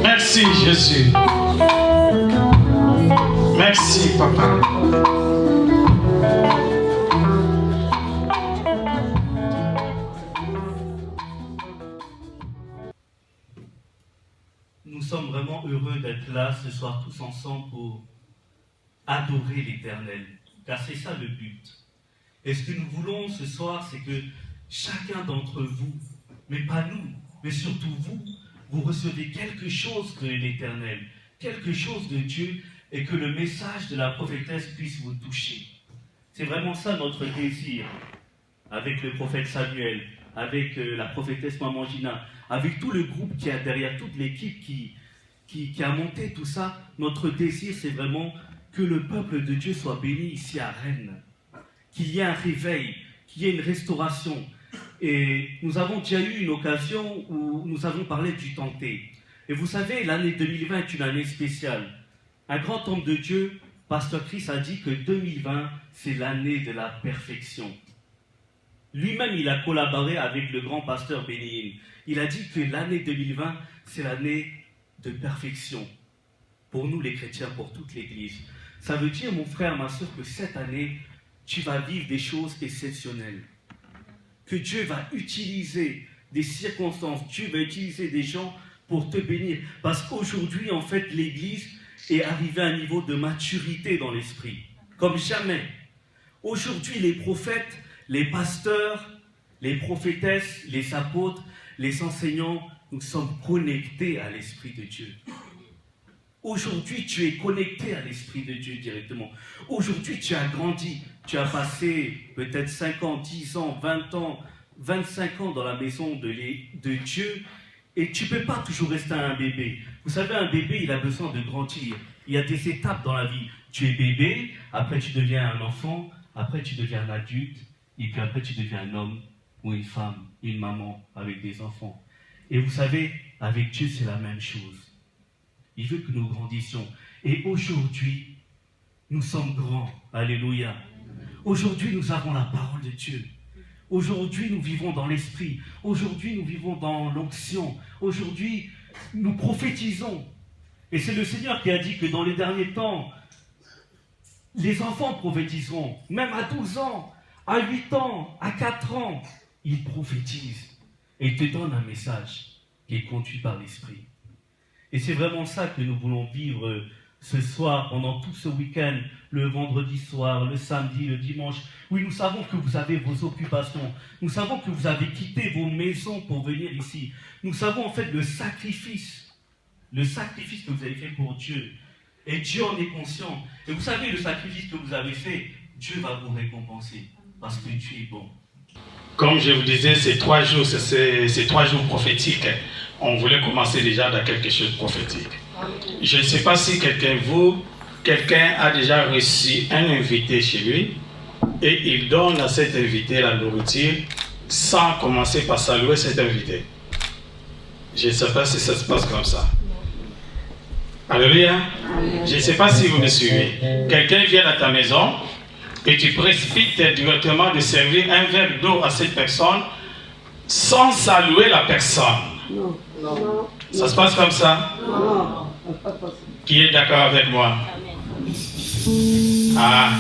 Merci Jésus. Merci Papa. Nous sommes vraiment heureux d'être là ce soir tous ensemble pour adorer l'Éternel, car c'est ça le but. Et ce que nous voulons ce soir, c'est que chacun d'entre vous, mais pas nous, mais surtout vous, vous recevez quelque chose de l'Éternel, quelque chose de Dieu, et que le message de la prophétesse puisse vous toucher. C'est vraiment ça notre désir, avec le prophète Samuel, avec la prophétesse Maman Gina, avec tout le groupe qui est derrière, toute l'équipe qui a monté tout ça. Notre désir, c'est vraiment que le peuple de Dieu soit béni ici à Rennes, qu'il y ait un réveil, qu'il y ait une restauration. Et nous avons déjà eu une occasion où nous avons parlé du tenté. Et vous savez, l'année 2020 est une année spéciale. Un grand homme de Dieu, Pasteur Chris, a dit que 2020, c'est l'année de la perfection. Lui-même, il a collaboré avec le grand pasteur Bénin. Il a dit que l'année 2020, c'est l'année de perfection. Pour nous, les chrétiens, pour toute l'Église. Ça veut dire, mon frère, ma soeur, que cette année, tu vas vivre des choses exceptionnelles. Que Dieu va utiliser des circonstances, Dieu va utiliser des gens pour te bénir. Parce qu'aujourd'hui, en fait, l'Église est arrivée à un niveau de maturité dans l'esprit, comme jamais. Aujourd'hui, les prophètes, les pasteurs, les prophétesses, les apôtres, les enseignants, nous sommes connectés à l'Esprit de Dieu. Aujourd'hui, tu es connecté à l'Esprit de Dieu directement. Aujourd'hui, tu as grandi. Tu as passé peut-être 5 ans, 10 ans, 20 ans, 25 ans dans la maison de Dieu. Et tu ne peux pas toujours rester un bébé. Vous savez, un bébé, il a besoin de grandir. Il y a des étapes dans la vie. Tu es bébé, après tu deviens un enfant, après tu deviens un adulte, et puis après tu deviens un homme ou une femme, une maman avec des enfants. Et vous savez, avec Dieu, c'est la même chose. Il veut que nous grandissions. Et aujourd'hui, nous sommes grands. Alléluia. Aujourd'hui, nous avons la parole de Dieu. Aujourd'hui, nous vivons dans l'esprit. Aujourd'hui, nous vivons dans l'onction. Aujourd'hui, nous prophétisons. Et c'est le Seigneur qui a dit que dans les derniers temps, les enfants prophétiseront. Même à 12 ans, à 8 ans, à 4 ans, ils prophétisent. Et ils te donnent un message qui est conduit par l'esprit. Et c'est vraiment ça que nous voulons vivre ce soir, pendant tout ce week-end, le vendredi soir, le samedi, le dimanche. Oui, nous savons que vous avez vos occupations. Nous savons que vous avez quitté vos maisons pour venir ici. Nous savons en fait le sacrifice que vous avez fait pour Dieu. Et Dieu en est conscient. Et vous savez, le sacrifice que vous avez fait, Dieu va vous récompenser. Parce que Dieu est bon. Comme je vous disais, ces 3 jours, c'est 3 jours prophétiques. On voulait commencer déjà dans quelque chose de prophétique. Je ne sais pas si quelqu'un a déjà reçu un invité chez lui et il donne à cet invité la nourriture sans commencer par saluer cet invité. Je ne sais pas si ça se passe comme ça. Alléluia. Je ne sais pas si vous me suivez. Quelqu'un vient à ta maison et tu précipites directement de servir un verre d'eau à cette personne sans saluer la personne. Non. Non. Ça se passe comme ça? Non. Qui est d'accord avec moi? Ah,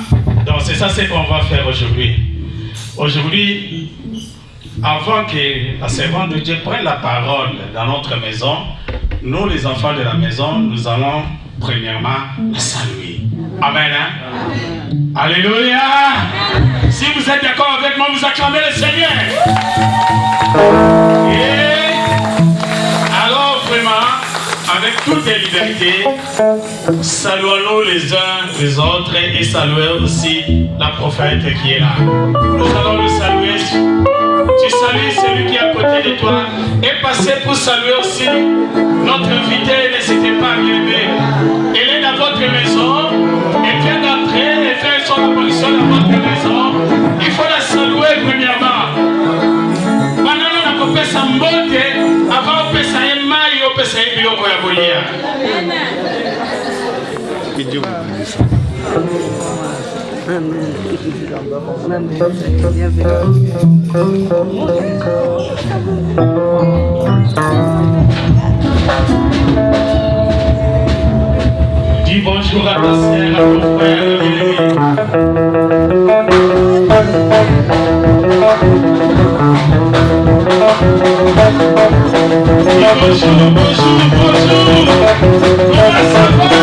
donc c'est ça ce qu'on va faire aujourd'hui. Aujourd'hui, avant que la servante de Dieu prenne la parole dans notre maison, nous les enfants de la maison, nous allons premièrement la saluer. Amen. Hein? Amen. Alléluia. Amen. Si vous êtes d'accord avec moi, vous acclamez le Seigneur. Et alors vraiment, avec toute liberté, saluons-nous les uns les autres et saluons aussi la prophète qui est là. Nous allons le saluer. Tu salues celui qui est à côté de toi et passez pour saluer aussi notre invité. N'hésitez pas à lever. Elle est dans votre maison. Elle vient d'entrer et faire son apparition dans votre maison. Il faut la saluer premièrement. Maintenant, on a coupé sa mbote. Avant, on peut saluer maille, on peut saluer biloko ya bolia. Amen. Amen. Dis bonjour à ta sœur, à ton frère, dis bonjour, bonjour, bonjour. Comment ça va?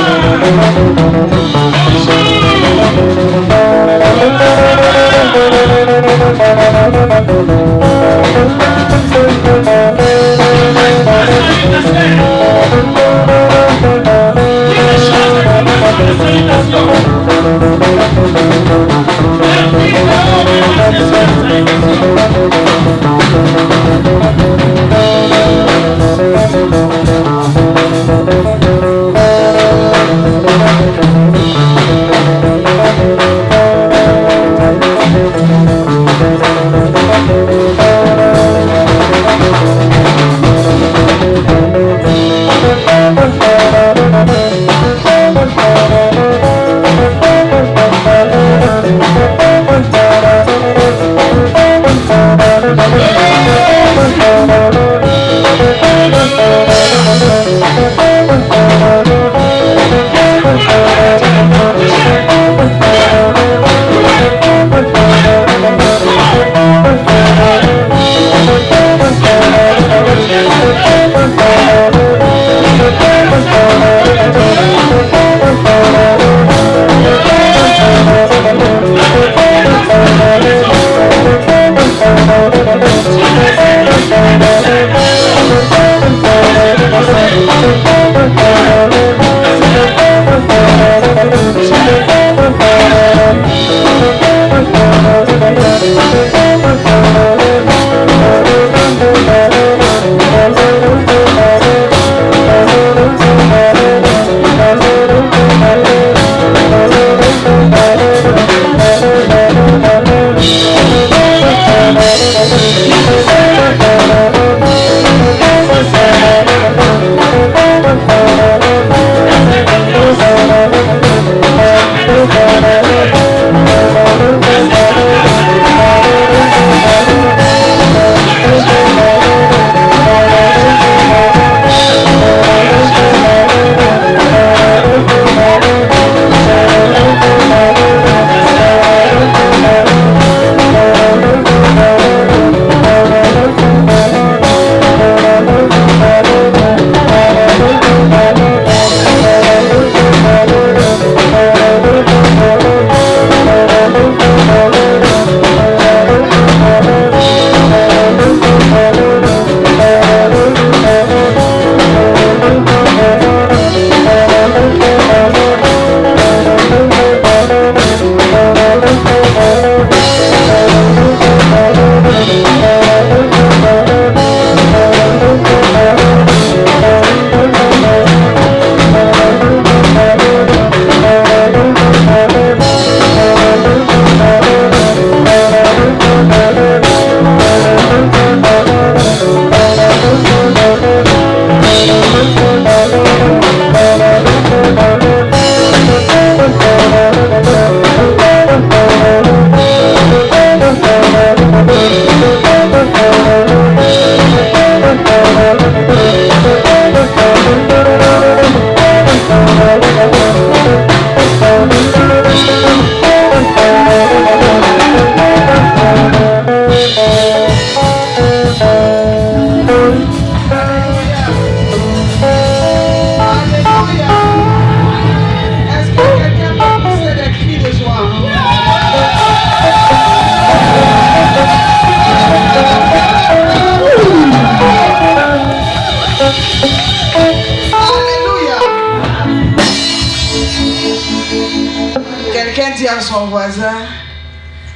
Dit à son voisin,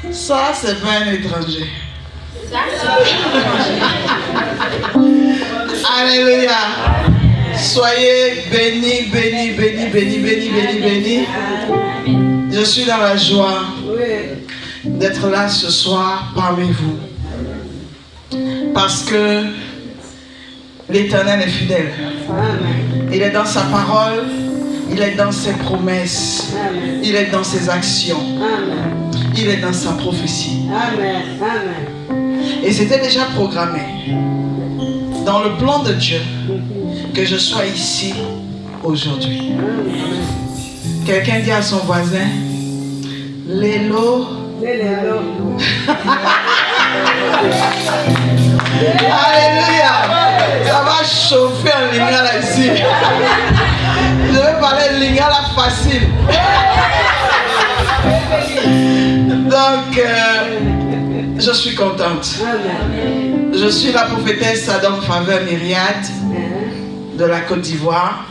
ça c'est pas un étranger. Alléluia. Soyez bénis, bénis, bénis, bénis, bénis, bénis, bénis. Je suis dans la joie d'être là ce soir parmi vous. Parce que l'Éternel est fidèle. Il est dans sa parole. Il est dans ses promesses. Amen. Il est dans ses actions. Amen. Il est dans sa prophétie. Amen. Amen. Et c'était déjà programmé dans le plan de Dieu que je sois ici aujourd'hui. Quelqu'un dit à son voisin, Lélo. Alléluia. Ça va chauffer en lingala ici. Je vais parler lingala facile. Donc, je suis contente. Je suis la prophétesse Adam Faveur Myriade de la Côte d'Ivoire.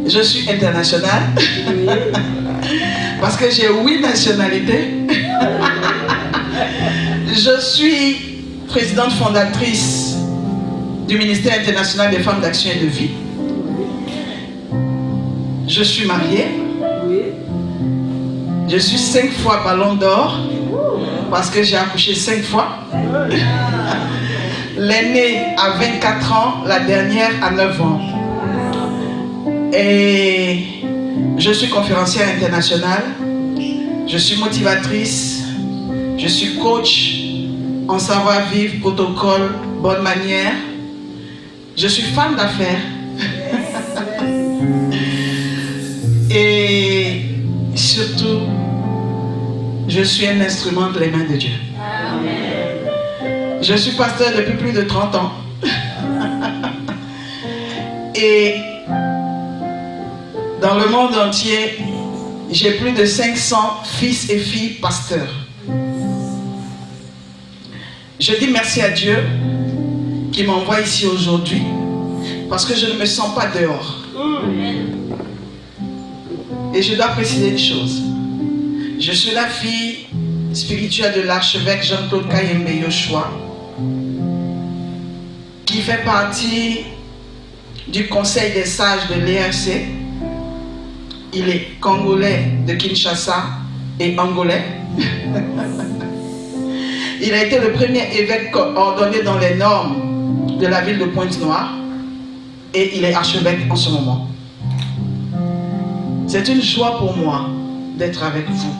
Je suis internationale parce que j'ai 8 nationalités. Je suis présidente fondatrice du ministère international des femmes d'action et de vie. Je suis mariée. Je suis 5 fois ballon d'or parce que j'ai accouché 5 fois. L'aînée a 24 ans, la dernière a 9 ans. Et je suis conférencière internationale. Je suis motivatrice. Je suis coach en savoir-vivre, protocole, bonne manière. Je suis femme d'affaires. Et surtout, je suis un instrument de les mains de Dieu. Je suis pasteur depuis plus de 30 ans. Et dans le monde entier, j'ai plus de 500 fils et filles pasteurs. Je dis merci à Dieu qui m'envoie ici aujourd'hui parce que je ne me sens pas dehors. Et je dois préciser une chose. Je suis la fille spirituelle de l'archevêque Jean-Claude Kayembe Yoshua qui fait partie du conseil des sages de l'ERC. Il est congolais de Kinshasa et angolais. Il a été le premier évêque ordonné dans les normes de la ville de Pointe-Noire et il est archevêque en ce moment. C'est une joie pour moi d'être avec vous.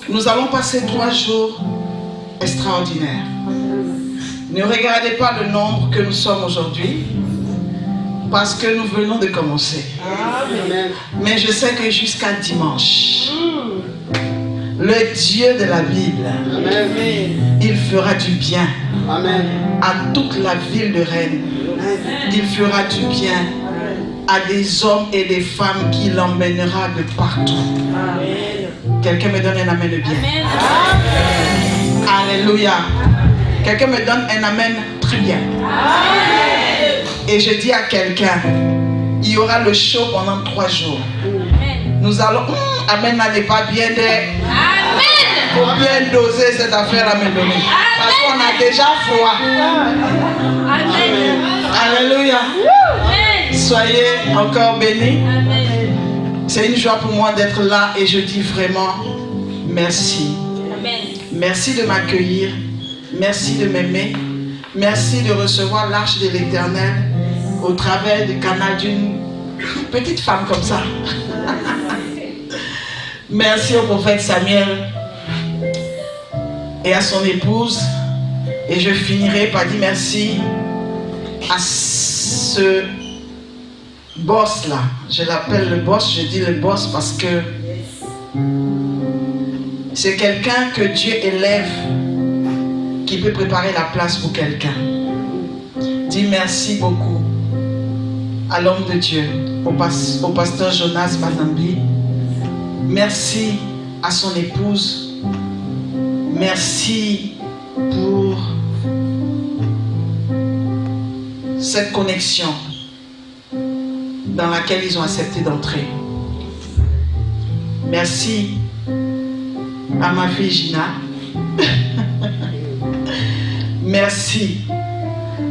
Nous allons passer 3 jours extraordinaires. Ne regardez pas le nombre que nous sommes aujourd'hui parce que nous venons de commencer. Amen. Mais je sais que jusqu'à dimanche, le Dieu de la Bible, amen, il fera du bien, amen, à toute la ville de Rennes. Il fera du bien à des hommes et des femmes qui l'emmènera de partout. Amen. Quelqu'un me donne un amen de bien. Amen. Alléluia. Quelqu'un me donne un amen très bien. Amen. Et je dis à quelqu'un, il y aura le show pendant 3 jours. Amen. Nous allons... amen n'est pas bien de... Amen. Il faut bien doser cette affaire à me donner. Parce qu'on a déjà froid. Amen. Alléluia. Amen. Soyez encore bénis. Amen. C'est une joie pour moi d'être là et je dis vraiment merci. Amen. Merci de m'accueillir. Merci de m'aimer. Merci de recevoir l'arche de l'Éternel au travers du canal d'une petite femme comme ça. Merci au prophète Samuel et à son épouse. Et je finirai par dire merci à ce boss là. Je l'appelle le boss, je dis le boss parce que c'est quelqu'un que Dieu élève qui peut préparer la place pour quelqu'un. Dis merci beaucoup à l'homme de Dieu, au pasteur Jonas Banambi. Merci à son épouse. Merci pour cette connexion dans laquelle ils ont accepté d'entrer. Merci à ma fille Gina. Merci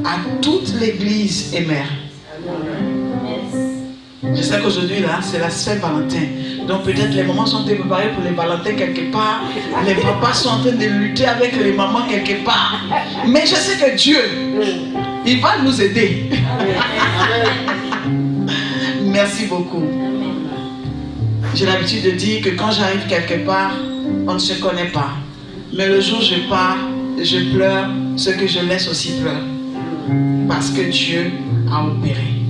à toute l'église et mère. Je sais qu'aujourd'hui là, c'est la Saint-Valentin. Donc peut-être les mamans sont préparées pour les Valentins quelque part. Les papas sont en train de lutter avec les mamans quelque part. Mais je sais que Dieu, il va nous aider. Merci beaucoup. J'ai l'habitude de dire que quand j'arrive quelque part, on ne se connaît pas. Mais le jour où je pars, je pleure, ce que je laisse aussi pleure. parce que Dieu a opéré.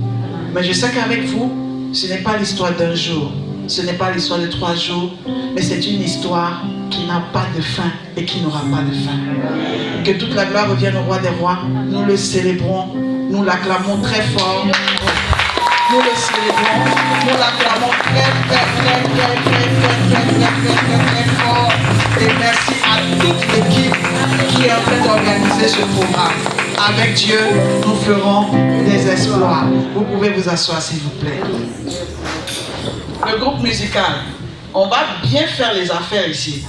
Mais je sais qu'avec vous, ce n'est pas l'histoire d'un jour, ce n'est pas l'histoire de 3 jours, mais c'est une histoire qui n'a pas de fin et qui n'aura pas de fin. Que toute la gloire revienne au roi des rois. Nous le célébrons, nous l'acclamons très fort. Nous le célébrons, nous l'acclamons très fort. Et merci à toute l'équipe qui est en train d'organiser ce programme. Avec Dieu, nous ferons des exploits. Vous pouvez vous asseoir s'il vous plaît. Le groupe musical, on va bien faire les affaires ici.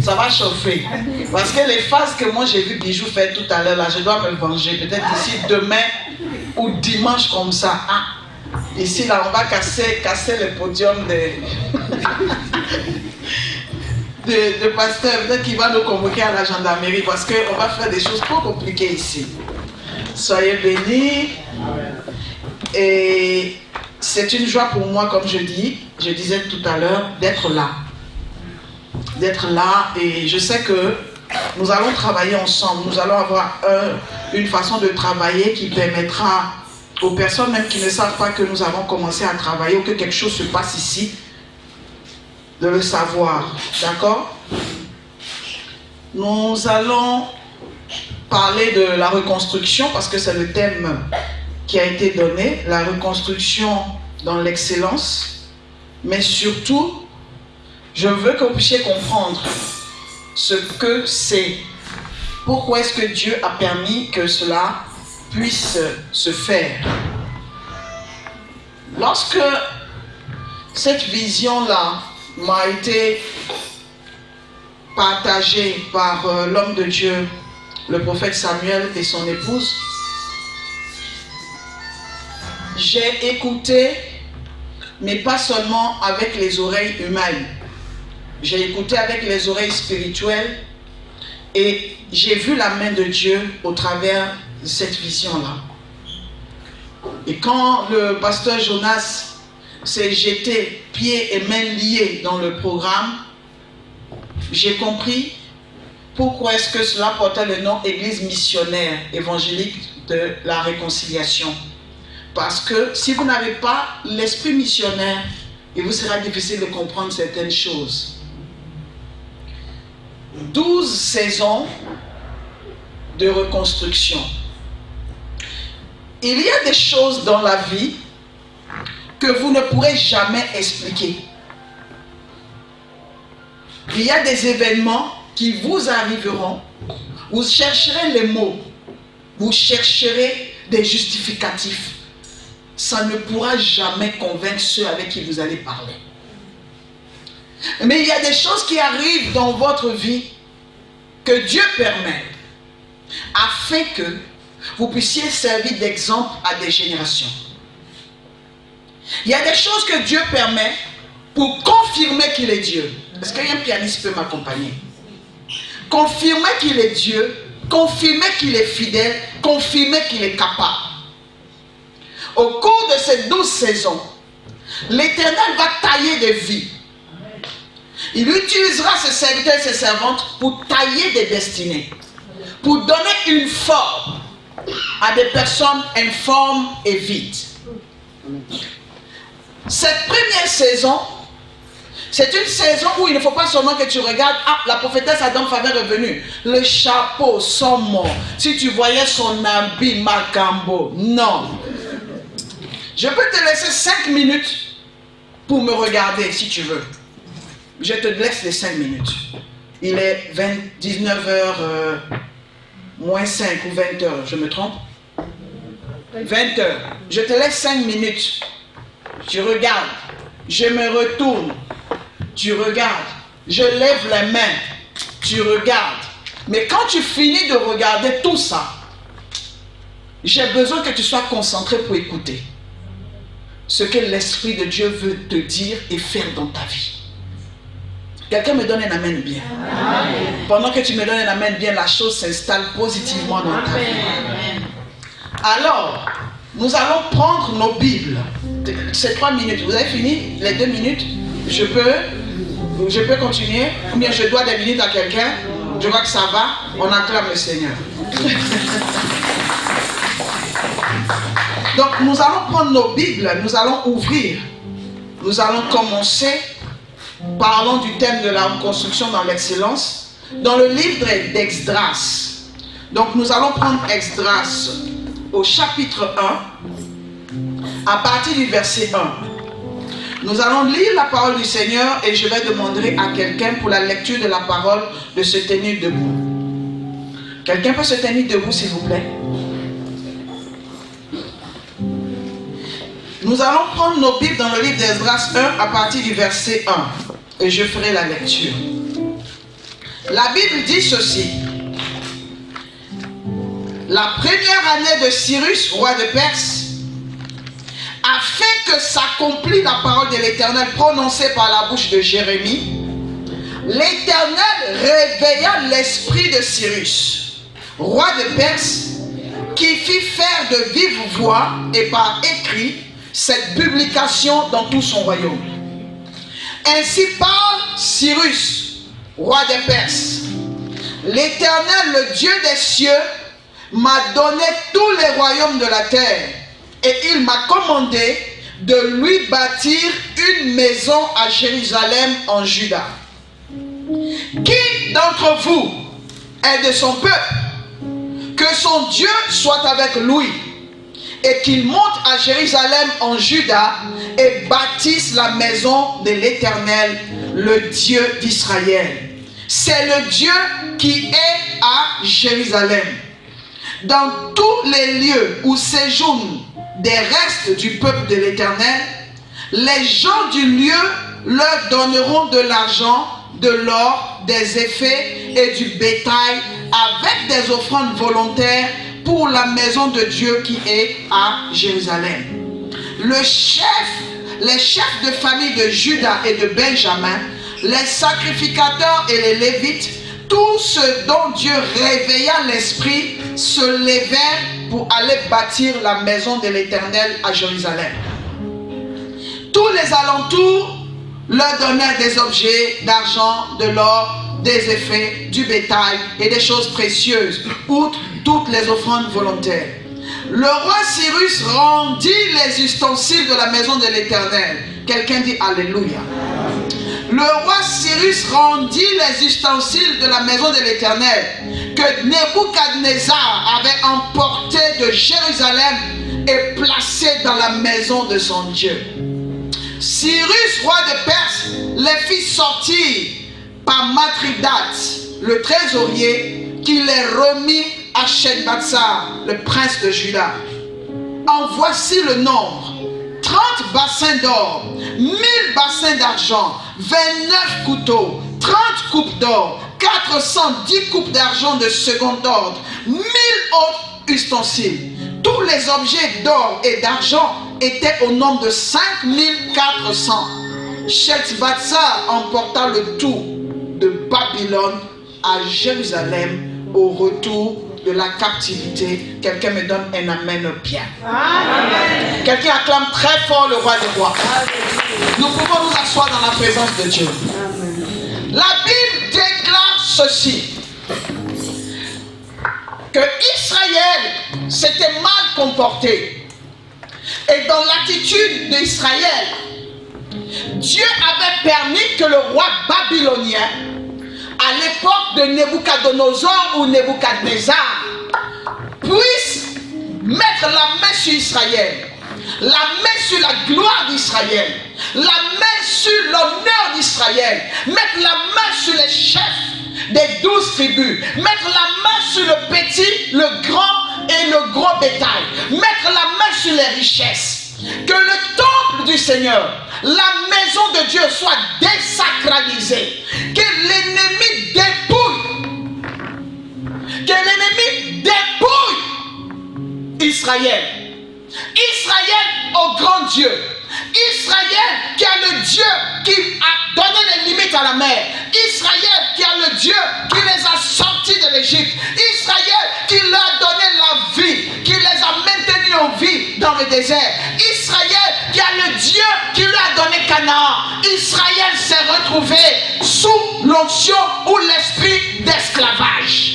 Ça va chauffer. Parce que les phases que moi j'ai vu Bijou faire tout à l'heure, là, je dois me venger. Peut-être ici demain ou dimanche comme ça. Ah. Ici, là, on va casser le podium de pasteur. Peut-être qu'il va nous convoquer à la gendarmerie parce qu'on va faire des choses trop compliquées ici. Soyez bénis. Et c'est une joie pour moi, comme je disais tout à l'heure, d'être là. D'être là. Et je sais que nous allons travailler ensemble. Nous allons avoir une façon de travailler qui permettra aux personnes même qui ne savent pas que nous avons commencé à travailler ou que quelque chose se passe ici, de le savoir. D'accord? Nous allons parler de la reconstruction parce que c'est le thème qui a été donné, la reconstruction dans l'excellence. Mais surtout, je veux que vous puissiez comprendre ce que c'est. Pourquoi est-ce que Dieu a permis que cela puisse se faire. Lorsque cette vision-là m'a été partagée par l'homme de Dieu, le prophète Samuel et son épouse, j'ai écouté, mais pas seulement avec les oreilles humaines. J'ai écouté avec les oreilles spirituelles et j'ai vu la main de Dieu au travers de cette vision-là. Et quand le pasteur Jonas s'est jeté pieds et mains liés dans le programme, j'ai compris pourquoi est-ce que cela portait le nom Église missionnaire évangélique de la réconciliation. Parce que si vous n'avez pas l'esprit missionnaire, il vous sera difficile de comprendre certaines choses. 12 saisons de reconstruction. Il y a des choses dans la vie que vous ne pourrez jamais expliquer. Il y a des événements qui vous arriveront. Vous chercherez les mots. Vous chercherez des justificatifs. Ça ne pourra jamais convaincre ceux avec qui vous allez parler. Mais il y a des choses qui arrivent dans votre vie que Dieu permet afin que vous puissiez servir d'exemple à des générations. Il y a des choses que Dieu permet pour confirmer qu'il est Dieu. Est-ce qu'un pianiste peut m'accompagner? Confirmer qu'il est Dieu, confirmer qu'il est fidèle, confirmer qu'il est capable. Au cours de ces 12 saisons, l'Éternel va tailler des vies. Il utilisera ses serviteurs et ses servantes pour tailler des destinées, pour donner une forme à des personnes informes et vides. Cette première saison, c'est une saison où il ne faut pas seulement que tu regardes, ah, la prophétesse Adam Favre est revenue, le chapeau, son mot, si tu voyais son habit, Macambo, non. Je peux te laisser 5 minutes pour me regarder si tu veux. Je te laisse les 5 minutes. Il est 19h moins 5 ou 20h, je me trompe? 20h. Je te laisse 5 minutes. Tu regardes. Je me retourne. Tu regardes. Je lève les mains. Tu regardes. Mais quand tu finis de regarder tout ça, j'ai besoin que tu sois concentré pour écouter ce que l'Esprit de Dieu veut te dire et faire dans ta vie. Quelqu'un me donne un amen bien. Amen. Pendant que tu me donnes un amen bien, la chose s'installe positivement dans ta vie. Alors, nous allons prendre nos Bibles. C'est 3 minutes. Vous avez fini les 2 minutes? Je peux continuer? Ou bien je dois des minutes à quelqu'un? Je vois que ça va. On acclame le Seigneur. Donc nous allons prendre nos Bibles, nous allons ouvrir. Nous allons commencer parlant du thème de la reconstruction dans l'excellence dans le livre d'Esdras. Donc nous allons prendre Esdras au chapitre 1 à partir du verset 1. Nous allons lire la parole du Seigneur et je vais demander à quelqu'un pour la lecture de la parole de se tenir debout. Quelqu'un peut se tenir debout s'il vous plaît? Nous allons prendre nos Bibles dans le livre d'Esdras 1 à partir du verset 1 et je ferai la lecture. La Bible dit ceci. La première année de Cyrus, roi de Perse, afin que s'accomplisse la parole de l'Éternel prononcée par la bouche de Jérémie, l'Éternel réveilla l'esprit de Cyrus, roi de Perse, qui fit faire de vive voix et par écrit cette publication dans tout son royaume. Ainsi parle Cyrus, roi des Perses. L'Éternel, le Dieu des cieux, m'a donné tous les royaumes de la terre et il m'a commandé de lui bâtir une maison à Jérusalem en Juda. Qui d'entre vous est de son peuple? Que son Dieu soit avec lui et qu'il monte à Jérusalem en Juda et bâtisse la maison de l'Éternel, le Dieu d'Israël. C'est le Dieu qui est à Jérusalem. Dans tous les lieux où séjournent des restes du peuple de l'Éternel, les gens du lieu leur donneront de l'argent, de l'or, des effets et du bétail avec des offrandes volontaires pour la maison de Dieu qui est à Jérusalem. Les chefs de famille de Juda et de Benjamin, les sacrificateurs et les Lévites, tous ceux dont Dieu réveilla l'esprit se levèrent pour aller bâtir la maison de l'Éternel à Jérusalem. Tous les alentours leur donnèrent des objets d'argent, de l'or, des effets, du bétail et des choses précieuses, outre toutes les offrandes volontaires. Le roi Cyrus rendit les ustensiles de la maison de l'Éternel. Quelqu'un dit Alléluia. Le roi Cyrus rendit les ustensiles de la maison de l'Éternel que Nebuchadnezzar avait emporté de Jérusalem et placé dans la maison de son Dieu. Cyrus, roi de Perse, les fit sortir par Matridat, le trésorier, qui les remit à Shedbatsar, le prince de Juda. En voici le nombre: 30 bassins d'or, 1000 bassins d'argent, 29 couteaux, 30 coupes d'or, 410 coupes d'argent de second ordre, 1000 autres ustensiles. Tous les objets d'or et d'argent étaient au nombre de 5400. Shedbatsar emporta le tout de Babylone à Jérusalem au retour de la captivité. Quelqu'un me donne un amen bien. Amen. Quelqu'un acclame très fort le roi des rois. Nous pouvons nous asseoir dans la présence de Dieu. Amen. La Bible déclare ceci: que Israël s'était mal comporté. Et dans l'attitude d'Israël, Dieu avait permis que le roi babylonien, à l'époque de Nebuchadnezzar ou Nebuchadnezzar, puisse mettre la main sur Israël, la main sur la gloire d'Israël, la main sur l'honneur d'Israël, mettre la main sur les chefs des 12 tribus, mettre la main sur le petit, le grand et le gros bétail, mettre la main sur les richesses. Que le temple du Seigneur, la maison de Dieu soit désacralisée. Que l'ennemi dépouille Israël. Israël au grand Dieu. Israël qui a le Dieu qui a donné les limites à la mer. Israël qui a le Dieu qui les a sortis de l'Égypte. Israël qui leur a donné la vie, qui les a maintenus en vie dans le désert. Israël qui a le Dieu qui lui a donné Canaan. Israël s'est retrouvé sous l'onction ou l'esprit d'esclavage.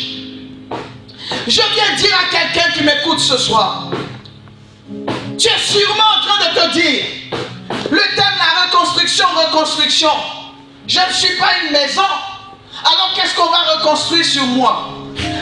Je viens dire à quelqu'un qui m'écoute ce soir, Tu es sûrement en train de te dire, le thème de la reconstruction. Je ne suis pas une maison, alors qu'est-ce qu'on va reconstruire sur moi?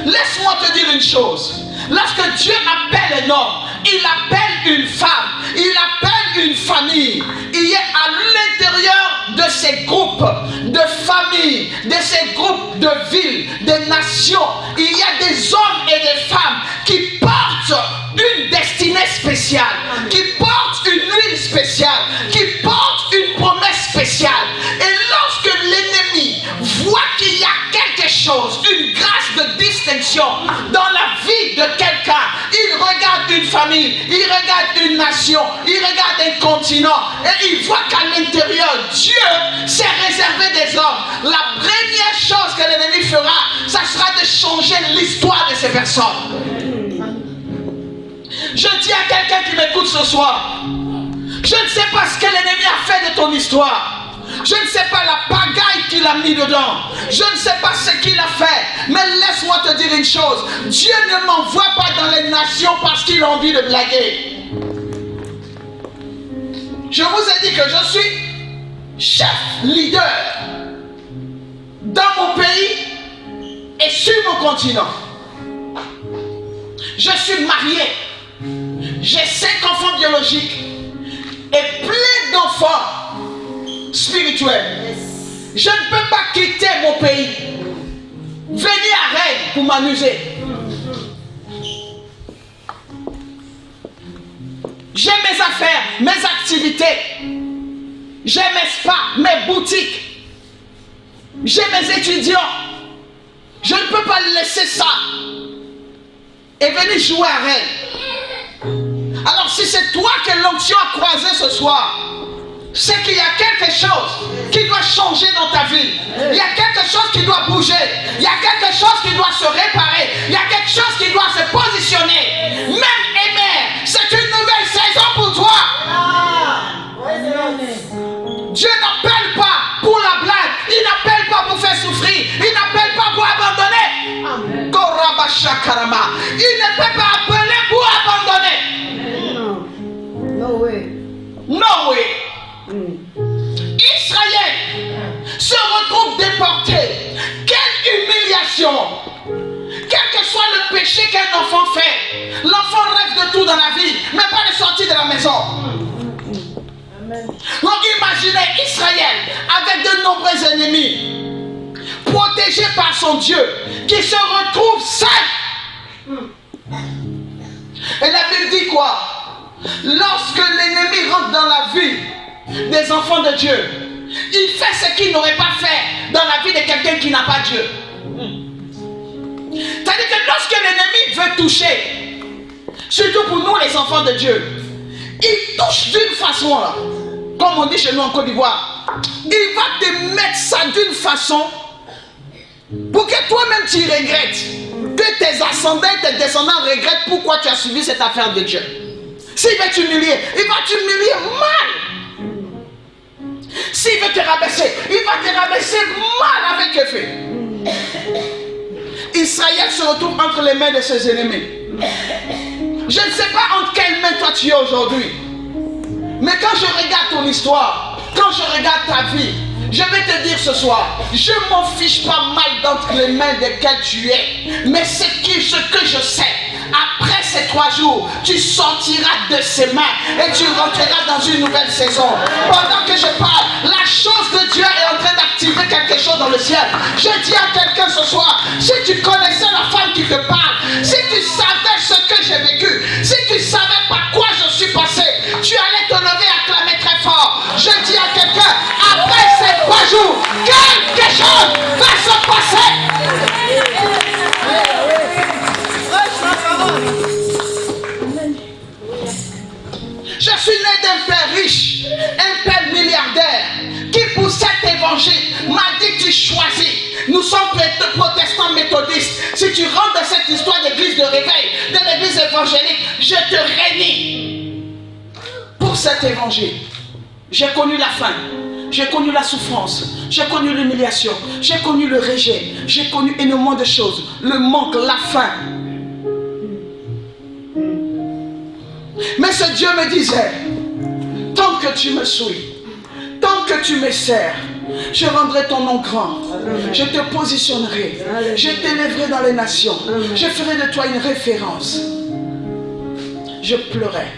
Laisse-moi te dire une chose. Lorsque Dieu appelle un homme, il appelle une femme, il appelle une famille. Il y a à l'intérieur de ces groupes de familles, de ces groupes de villes, de nations, il y a des hommes et des femmes qui portent une destinée spéciale, qui portent une huile spéciale, qui portent une promesse spéciale. Et lorsque l'ennemi voit qu'il y a quelque chose, une grâce de distinction dans la vie de quelqu'un, il regarde une famille, il regarde une nation, il regarde un continent et il voit qu'à l'intérieur, Dieu s'est réservé des hommes. La première chose que l'ennemi fera, ça sera de changer l'histoire de ces personnes. Je dis à quelqu'un qui m'écoute ce soir, je ne sais pas ce que l'ennemi a fait de ton histoire. Je ne sais pas la pagaille qu'il a mis dedans. Je ne sais pas ce qu'il a fait. Mais laisse-moi te dire une chose. Dieu ne m'envoie pas dans les nations parce qu'il a envie de blaguer. Je vous ai dit que je suis chef leader dans mon pays et sur mon continent. Je suis marié. J'ai 5 enfants biologiques et plein d'enfants spirituels. Je ne peux pas quitter mon pays, venir à Rennes pour m'amuser. J'ai mes affaires, mes activités, j'ai mes spas, mes boutiques, j'ai mes étudiants. Je ne peux pas laisser ça et venir jouer à Rennes. Alors si c'est toi que l'onction a croisé ce soir, c'est qu'il y a quelque chose qui doit changer dans ta vie. Il y a quelque chose qui doit bouger. Il y a quelque chose qui doit se réparer. Il y a quelque chose qui doit se positionner. Même aimer, c'est une nouvelle saison pour toi. Dieu n'appelle pas pour la blague. Il n'appelle pas pour faire souffrir. Il n'appelle pas pour abandonner. Il ne peut pas appeler pour abandonner. No way. No way. Israël se retrouve déporté. Quelle humiliation! Quel que soit le péché qu'un enfant fait, l'enfant rêve de tout dans la vie, mais pas de sortir de la maison. Donc imaginez Israël avec de nombreux ennemis, protégé par son Dieu, qui se retrouve seul. Et la Bible dit quoi? Lorsque l'ennemi rentre dans la vie des enfants de Dieu, il fait ce qu'il n'aurait pas fait dans la vie de quelqu'un qui n'a pas Dieu. C'est-à-dire que lorsque l'ennemi veut toucher, surtout pour nous les enfants de Dieu, il touche d'une façon, là, comme on dit chez nous en Côte d'Ivoire, il va te mettre ça d'une façon pour que toi-même tu regrettes, que tes ascendants, tes descendants regrettent pourquoi tu as suivi cette affaire de Dieu. S'il veut t'humilier, il va t'humilier mal. S'il veut te rabaisser, il va te rabaisser mal avec effet. Israël se retrouve entre les mains de ses ennemis. Je ne sais pas entre quelles mains toi tu es aujourd'hui. Mais quand je regarde ton histoire, quand je regarde ta vie, je vais te dire ce soir, je m'en fiche pas mal d'entre les mains desquelles tu es. Mais ce que je sais, après ces 3 jours, tu sortiras de ses mains et tu rentreras dans une nouvelle saison. Pendant que je parle, la chose de Dieu est en train d'activer quelque chose dans le ciel. Je dis à quelqu'un ce soir, si tu connaissais la femme qui te parle, si tu savais ce que j'ai vécu, si tu savais par quoi je suis passé, tu allais te lever et acclamer très fort. Je dis à quelqu'un, après ces 3 jours, quelque chose va se passer. Je suis né d'un père riche, un père milliardaire, qui pour cet évangile m'a dit tu choisis. Nous sommes protestants méthodistes. Si tu rentres dans cette histoire d'église de réveil, de l'église évangélique, je te réunis pour cet évangile. J'ai connu la faim, j'ai connu la souffrance, j'ai connu l'humiliation, j'ai connu le rejet, j'ai connu énormément de choses, le manque, la faim. Mais ce Dieu me disait, tant que tu me suis, tant que tu me sers, je rendrai ton nom grand. Je te positionnerai. Je t'élèverai dans les nations. Je ferai de toi une référence. Je pleurais.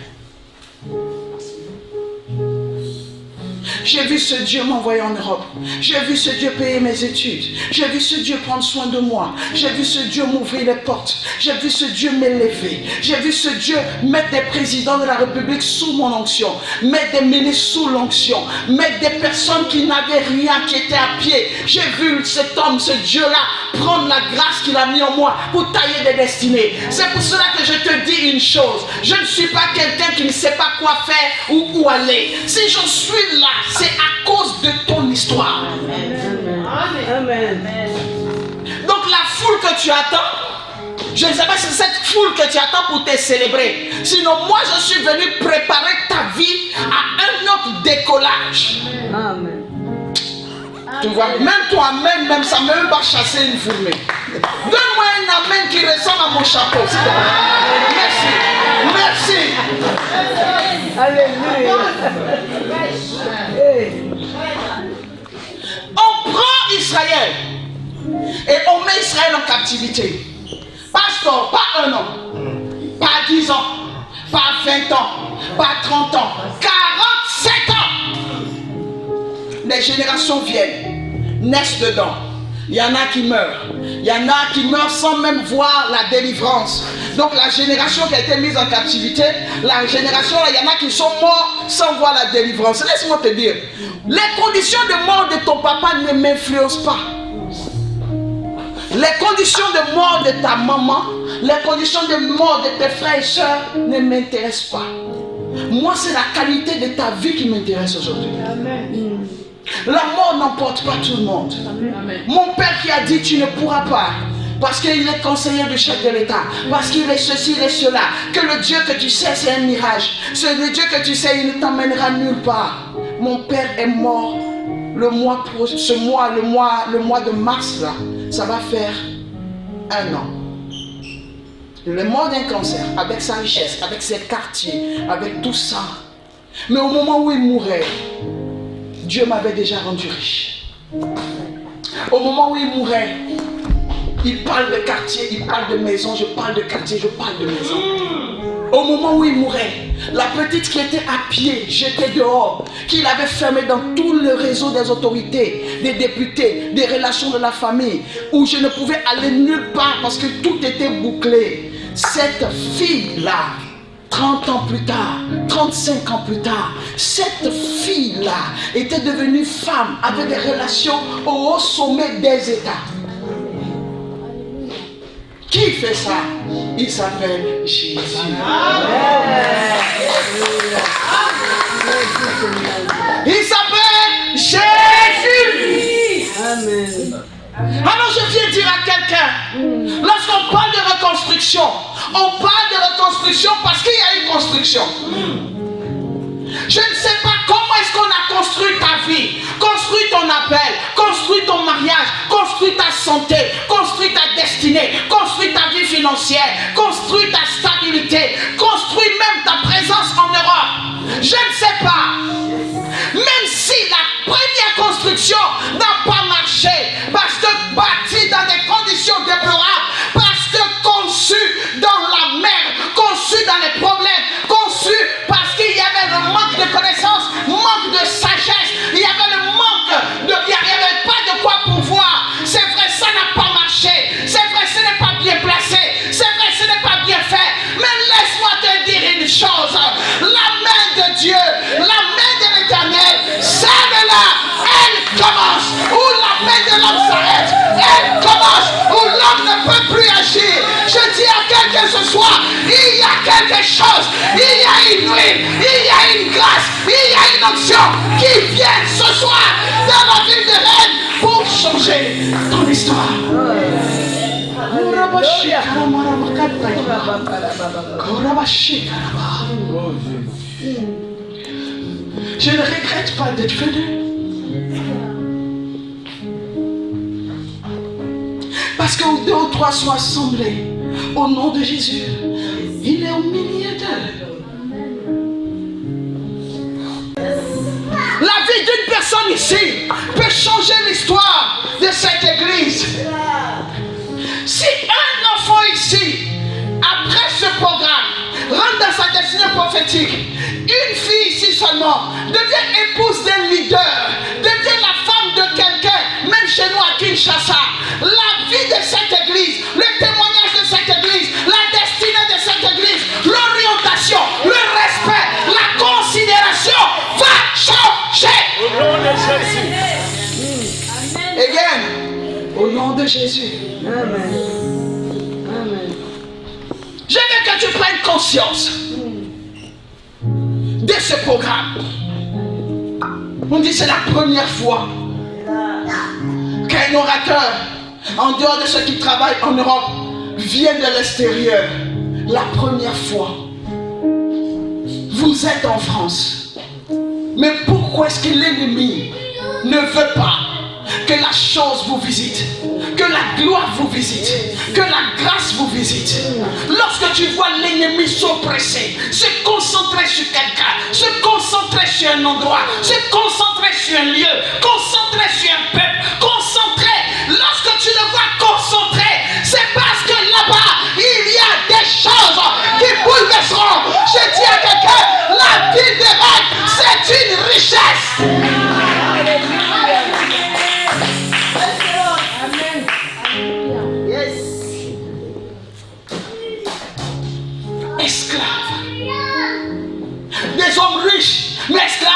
J'ai vu ce Dieu m'envoyer en Europe. J'ai vu ce Dieu payer mes études. J'ai vu ce Dieu prendre soin de moi. J'ai vu ce Dieu m'ouvrir les portes. J'ai vu ce Dieu m'élever. J'ai vu ce Dieu mettre des présidents de la République sous mon onction. Mettre des ministres sous l'onction. Mettre des personnes qui n'avaient rien, qui étaient à pied. J'ai vu cet homme, ce Dieu-là, prendre la grâce qu'il a mis en moi pour tailler des destinées. C'est pour cela que je te dis une chose. Je ne suis pas quelqu'un qui ne sait pas quoi faire ou où aller. Si je suis là, c'est à cause de ton histoire. Amen. Donc la foule que tu attends, je ne sais pas si c'est cette foule que tu attends pour te célébrer. Sinon, moi je suis venu préparer ta vie à un autre décollage. Amen. Tu vois, même toi, même ça ne m'a même pas chassé une fourmi. Donne-moi un amen qui ressemble à mon chapeau. Merci. Merci. Alléluia. On prend Israël et on met Israël en captivité. Pasteur, pas 1 an, pas 10 ans, pas 20 ans, pas 30 ans, 47 ans. Les générations viennent, naissent dedans. Il y en a qui meurent. Il y en a qui meurent sans même voir la délivrance. Donc la génération qui a été mise en captivité, la génération là, il y en a qui sont morts sans voir la délivrance. Laisse-moi te dire, les conditions de mort de ton papa ne m'influencent pas. Les conditions de mort de ta maman, les conditions de mort de tes frères et sœurs ne m'intéressent pas. Moi, c'est la qualité de ta vie qui m'intéresse aujourd'hui. Amen. La mort n'emporte pas tout le monde. Amen. Mon père qui a dit tu ne pourras pas, parce qu'il est conseiller du chef de l'État, parce qu'il est ceci, il est cela, que le Dieu que tu sais c'est un mirage, le Dieu que tu sais il ne t'emmènera nulle part. Mon père est mort le mois de mars là, ça va faire 1 an. Il est mort d'un cancer, avec sa richesse, avec ses quartiers, avec tout ça. Mais au moment où il mourait, Dieu m'avait déjà rendu riche. Au moment où il mourait, il parle de quartier, il parle de maison, je parle de quartier, je parle de maison. Au moment où il mourait, la petite qui était à pied, jetée dehors, qu'il avait fermée dans tout le réseau des autorités, des députés, des relations de la famille, où je ne pouvais aller nulle part parce que tout était bouclé. Cette fille-là, 30 ans plus tard, 35 ans plus tard, cette fille-là était devenue femme avec des relations au haut sommet des États. Qui fait ça? Il s'appelle Jésus. Il s'appelle Jésus. Amen. Alors je viens dire à quelqu'un, lorsqu'on parle de reconstruction, on parle de reconstruction parce qu'il y a une construction. Je ne sais pas comment est-ce qu'on a construit ta vie, construit ton appel, construit ton mariage, construit ta santé, construit ta destinée, construit ta vie financière, construit ta stabilité, construit même ta présence en Europe. Je ne sais pas. Même si la première construction n'a pas marché, parce que bâti dans des conditions déplorables, parce que conçu dans la mer, conçu dans les problèmes, conçu parce qu'il y avait le manque de connaissances, manque de sagesse, il y avait le manque de... il n'y avait pas de quoi pouvoir. C'est vrai, ça n'a pas marché. C'est vrai, ce n'est pas bien placé. C'est vrai, ce n'est pas bien fait. Mais laisse-moi te dire une chose. La main de Dieu, la main de l'Éternel, celle-là, elle commence où la main de l'homme s'arrête. Elle commence où l'homme ne peut plus agir. Je dis à quelqu'un ce soir, il y a quelque chose, il y a une huile, il y a une grâce, il y a une onction qui vient ce soir dans la ville de Rennes pour changer ton histoire. Je ne regrette pas d'être venu. Parce que 2 ou 3 sont assemblés au nom de Jésus, il est au milieu d'eux. ici peut changer l'histoire de cette église. Si un enfant ici, après ce programme, rentre dans sa destinée prophétique, une fille ici seulement devient épouse d'un leader, devient la femme de quelqu'un, même chez nous à Kinshasa, la vie de cette église, le témoignage de cette église, la destinée de cette église, l'orientation, le respect, la considération va changer. Au nom de Jésus. Again, au nom de Jésus. Amen. Amen. Je veux que tu prennes conscience de ce programme. On dit que c'est la première fois qu'un orateur, en dehors de ceux qui travaillent en Europe, vient de l'extérieur. La première fois. Vous êtes en France. Mais pourquoi est-ce que l'ennemi ne veut pas que la chose vous visite, que la gloire vous visite, que la grâce vous visite? Lorsque tu vois l'ennemi s'oppresser, se concentrer sur quelqu'un, se concentrer sur un endroit, se concentrer sur un lieu, concentrer sur un peuple, concentrer, lorsque tu le vois concentrer, c'est parce que là-bas, il y a des choses qui bouleverseront. Je dis à quelqu'un, la vie des rêves, c'est une richesse. Esclaves. Des hommes riches, mais esclaves.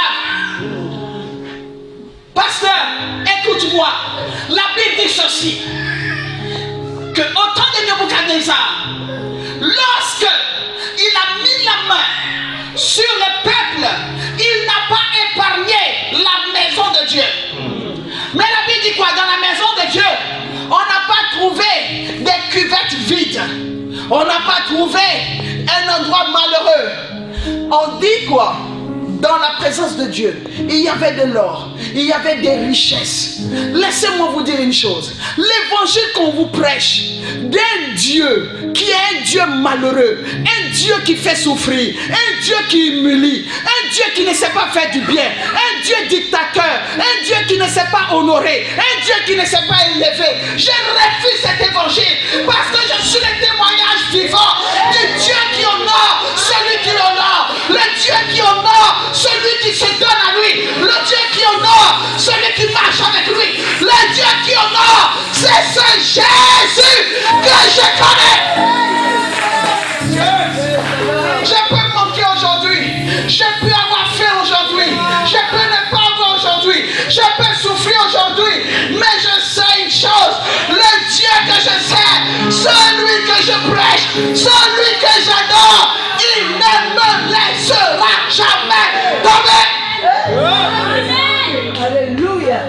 Pasteur, écoute-moi. La Bible dit ceci. Que au temps de Nebuchadnezzar, lorsque il a mis la main sur le peuple, il n'a pas épargné la maison de Dieu. Mais la Bible dit quoi? Dans la maison de Dieu, on n'a pas trouvé des cuvettes vides. On n'a pas trouvé un endroit malheureux. On dit quoi? Dans la présence de Dieu, il y avait de l'or, il y avait des richesses. Laissez-moi vous dire une chose. L'évangile qu'on vous prêche d'un Dieu qui est un Dieu malheureux, un Dieu qui fait souffrir, un Dieu qui humilie, un Dieu qui ne sait pas faire du bien, un Dieu dictateur, un Dieu qui ne sait pas honorer, un Dieu qui ne sait pas élever. Je refuse cet évangile parce que je suis le témoignage vivant du Dieu qui honore celui qui honore, le Dieu qui honore celui qui se donne à lui, le Dieu qui honore celui qui marche avec lui, le Dieu qui honore, c'est ce Jésus que je connais. Je peux manquer aujourd'hui, je peux avoir faim aujourd'hui, je peux ne pas avoir aujourd'hui, je peux souffrir aujourd'hui, mais je sais une chose, le Dieu que je sais, celui que je prêche, celui que j'adore, il ne me laissera jamais tomber. Alléluia.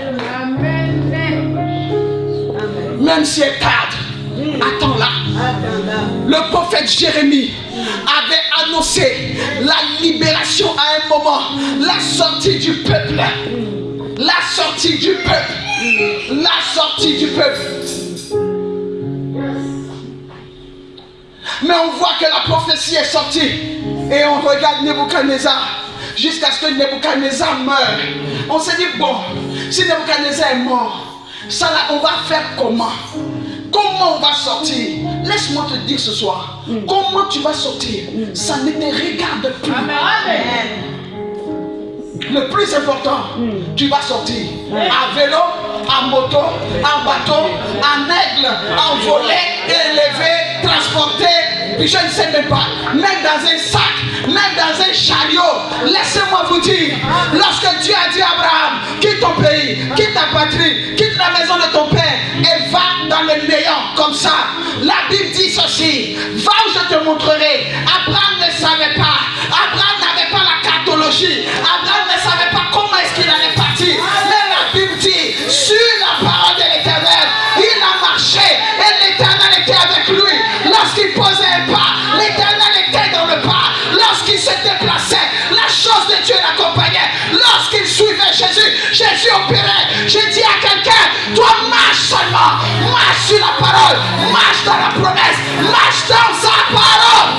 Même si elle tarde, attends-la. Le prophète Jérémie avait annoncé la libération à un moment, la sortie du peuple. La sortie du peuple. La sortie du peuple. Mais on voit que la prophétie est sortie et on regarde Nebuchadnezzar jusqu'à ce que Nebuchadnezzar meure. On s'est dit, bon, si Nebuchadnezzar est mort, ça là, on va faire comment? Comment on va sortir? Laisse-moi te dire ce soir, comment tu vas sortir? Ça ne te regarde plus. Amen. Le plus important, tu vas sortir à vélo, en moto, en bateau, en aigle, en volet, élevé, transporté, puis je ne sais même pas, même dans un sac, même dans un chariot. Laissez-moi vous dire, lorsque Dieu a dit à Abraham, quitte ton pays, quitte ta patrie, quitte la maison de ton père et va dans le néant comme ça. La Bible dit ceci, va où je te montrerai. Abraham ne savait pas, Abraham n'avait pas la cartologie, Abraham ne savait pas comment est-ce qu'il allait partir. Mais la Bible dit, sur la parole de l'Éternel, il a marché et l'Éternel était avec lui. Lorsqu'il posait un pas, l'Éternel était dans le pas. Lorsqu'il se déplaçait, la chose de Dieu l'accompagnait. Lorsqu'il suivait Jésus, Jésus opérait. Je dis à quelqu'un, toi marche seulement, marche sur la parole, marche dans la promesse, marche dans sa parole.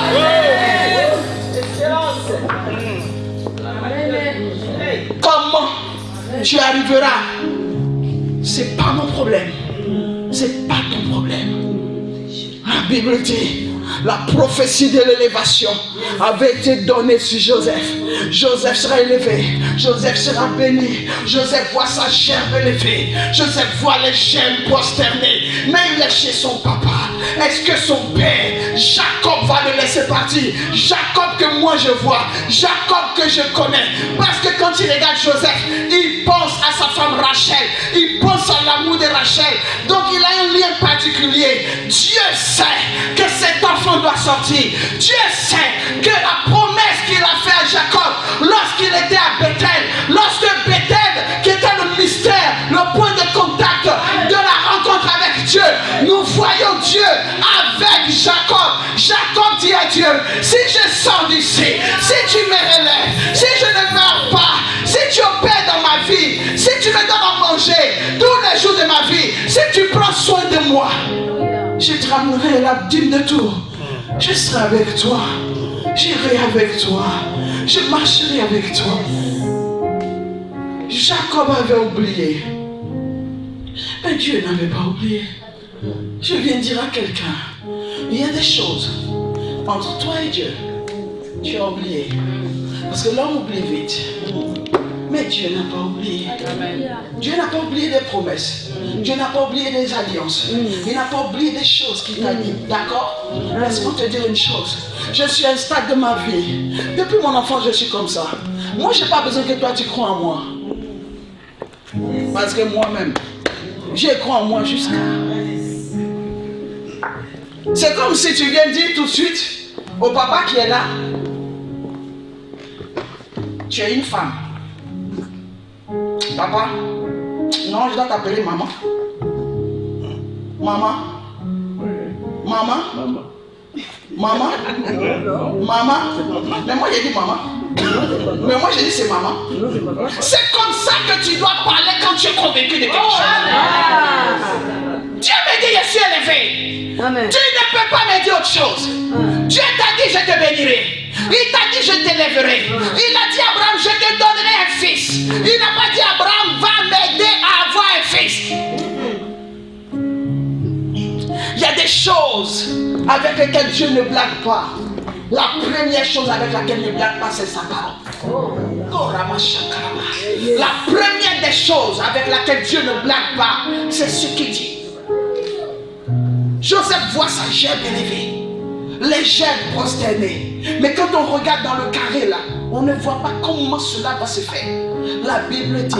Comment tu es arrivé verras, c'est pas mon problème. C'est pas ton problème. La Bible dit, la prophétie de l'élévation avait été donnée sur Joseph. Joseph sera élevé, Joseph sera béni, Joseph voit sa chair élevée, Joseph voit les chaînes prosternées, mais il est chez son papa. Est-ce que son père, Jacob, va le laisser partir? Jacob que moi je vois, Jacob que je connais, parce que quand il regarde Joseph, il pense à sa femme Rachel, il pense à l'amour de Rachel, donc il a un lien particulier. Dieu sait que cet enfant doit sortir. Dieu sait que la promesse qu'il a faite à Jacob lorsqu'il était à Bethel, lorsque Bethel, qui était le mystère, le point de contact de la rencontre avec Dieu, nous voyons Dieu avec Jacob. Jacob dit à Dieu, si je sors d'ici, si tu me relèves, si je ne meurs pas, si tu opères dans ma vie, si tu me donnes à manger tous les jours de ma vie, si tu prends soin de moi, je te ramènerai la dîme de tout. Je serai avec toi. J'irai avec toi. Je marcherai avec toi. Jacob avait oublié. Mais Dieu n'avait pas oublié. Je viens dire à quelqu'un, il y a des choses entre toi et Dieu. Tu as oublié. Parce que l'homme oublie vite. Mais Dieu n'a pas oublié. Dieu n'a pas oublié des promesses. Dieu n'a pas oublié des alliances. Il n'a pas oublié des choses qu'il t'a dit. D'accord? Laisse-moi te dire une chose. Je suis à un stade de ma vie. Depuis mon enfance, je suis comme ça. Moi, je n'ai pas besoin que toi, tu crois en moi. Parce que moi-même, j'ai cru en moi jusqu'à... C'est comme si tu viens dire tout de suite au papa qui est là, tu es une femme. Papa, non, je dois t'appeler maman. Maman. Maman. Maman. Maman. Mais moi j'ai dit maman. Mais moi j'ai dit c'est maman. C'est comme ça que tu dois parler quand tu es convaincu de quelque chose. Dieu me dit je suis élevé. Amen. Tu ne peux pas me dire autre chose. Dieu t'a dit je te bénirai. Il t'a dit je t'élèverai. Il a dit à Abraham je te donnerai un fils. Il n'a pas dit Abraham va m'aider à avoir un fils. Il y a des choses avec lesquelles Dieu ne blague pas. La première chose avec laquelle il ne blague pas, c'est sa parole. La première des choses avec laquelle Dieu ne blague pas, c'est ce qu'il dit. Joseph voit sa gerbe élevée, les gerbes prosternées. Mais quand on regarde dans le carré là, on ne voit pas comment cela va se faire. La Bible dit,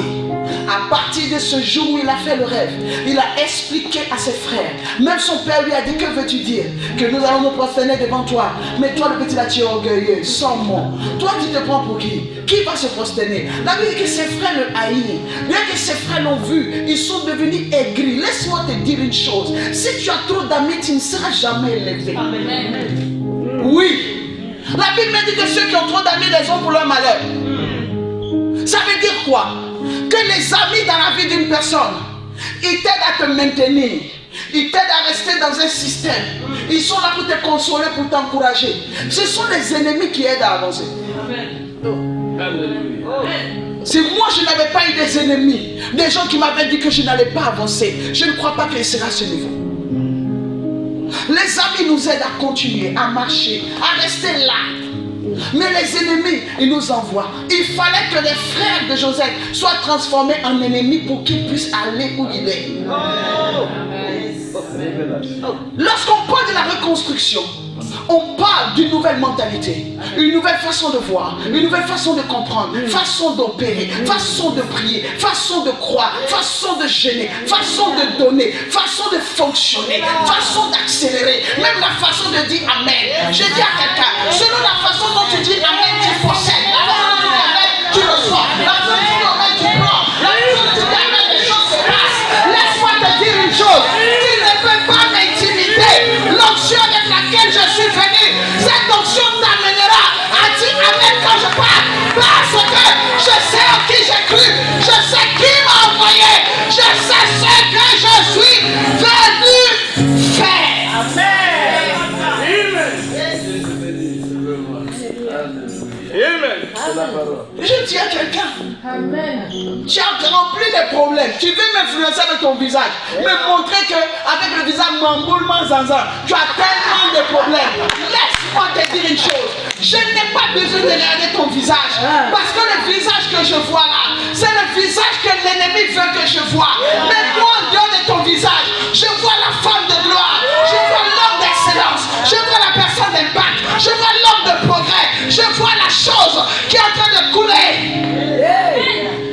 à partir de ce jour où il a fait le rêve, il a expliqué à ses frères. Même son père lui a dit, que veux-tu dire? Que nous allons nous prosterner devant toi. Mais toi le petit là, tu es orgueilleux, sans mot. Toi tu te prends pour qui? Qui va se prosterner? La Bible dit que ses frères le haïssent. Bien que ses frères l'ont vu, ils sont devenus aigris. Laisse-moi te dire une chose. Si tu as trop d'amis, tu ne seras jamais élevé. Amen. Oui. La Bible me dit que ceux qui ont trop d'amis les ont pour leur malheur. Ça veut dire quoi? Que les amis dans la vie d'une personne, ils t'aident à te maintenir. Ils t'aident à rester dans un système. Ils sont là pour te consoler, pour t'encourager. Ce sont les ennemis qui aident à avancer. Si moi je n'avais pas eu des ennemis, des gens qui m'avaient dit que je n'allais pas avancer, je ne crois pas qu'il sera à ce niveau. Les amis nous aident à continuer, à marcher, à rester là. Mais les ennemis, ils nous envoient. Il fallait que les frères de Joseph soient transformés en ennemis pour qu'ils puissent aller où il est. Lorsqu'on parle de la reconstruction, on parle d'une nouvelle mentalité, une nouvelle façon de voir, une nouvelle façon de comprendre, façon d'opérer, façon de prier, façon de croire, façon de gêner, façon de donner, façon de fonctionner, façon d'accélérer, même la façon de dire Amen. Je dis à quelqu'un, selon la façon dont tu dis Amen, tu possèdes. La façon dont tu dis Amen, tu reçois. La façon dont tu dis Amen, tu prends. La façon dont tu dis Amen, les choses se passent. Laisse-moi te dire une chose, tu ne peux pas m'intimider. L'onction avec laquelle je suis venu, cette onction t'amènera à dire Amen quand je parle. Parce que je sais en qui j'ai cru, je sais qui m'a envoyé, je sais ce que je suis venu faire. Amen. Amen. Je dis à quelqu'un, Tu as rempli les problèmes. Tu veux m'influencer avec ton visage. Me montrer qu'avec le visage mamboulement zanzan, tu as tellement de problèmes. Laisse-moi te dire une chose. Je n'ai pas besoin de regarder ton visage. Parce que le visage que je vois là, c'est le visage que l'ennemi veut que je vois. Mais moi, en dehors de ton visage, je vois la femme de gloire. Je vois l'homme d'excellence. Je vois la personne d'impact. Je vois l'homme de progrès. Je vois la chose qui est en train de couler.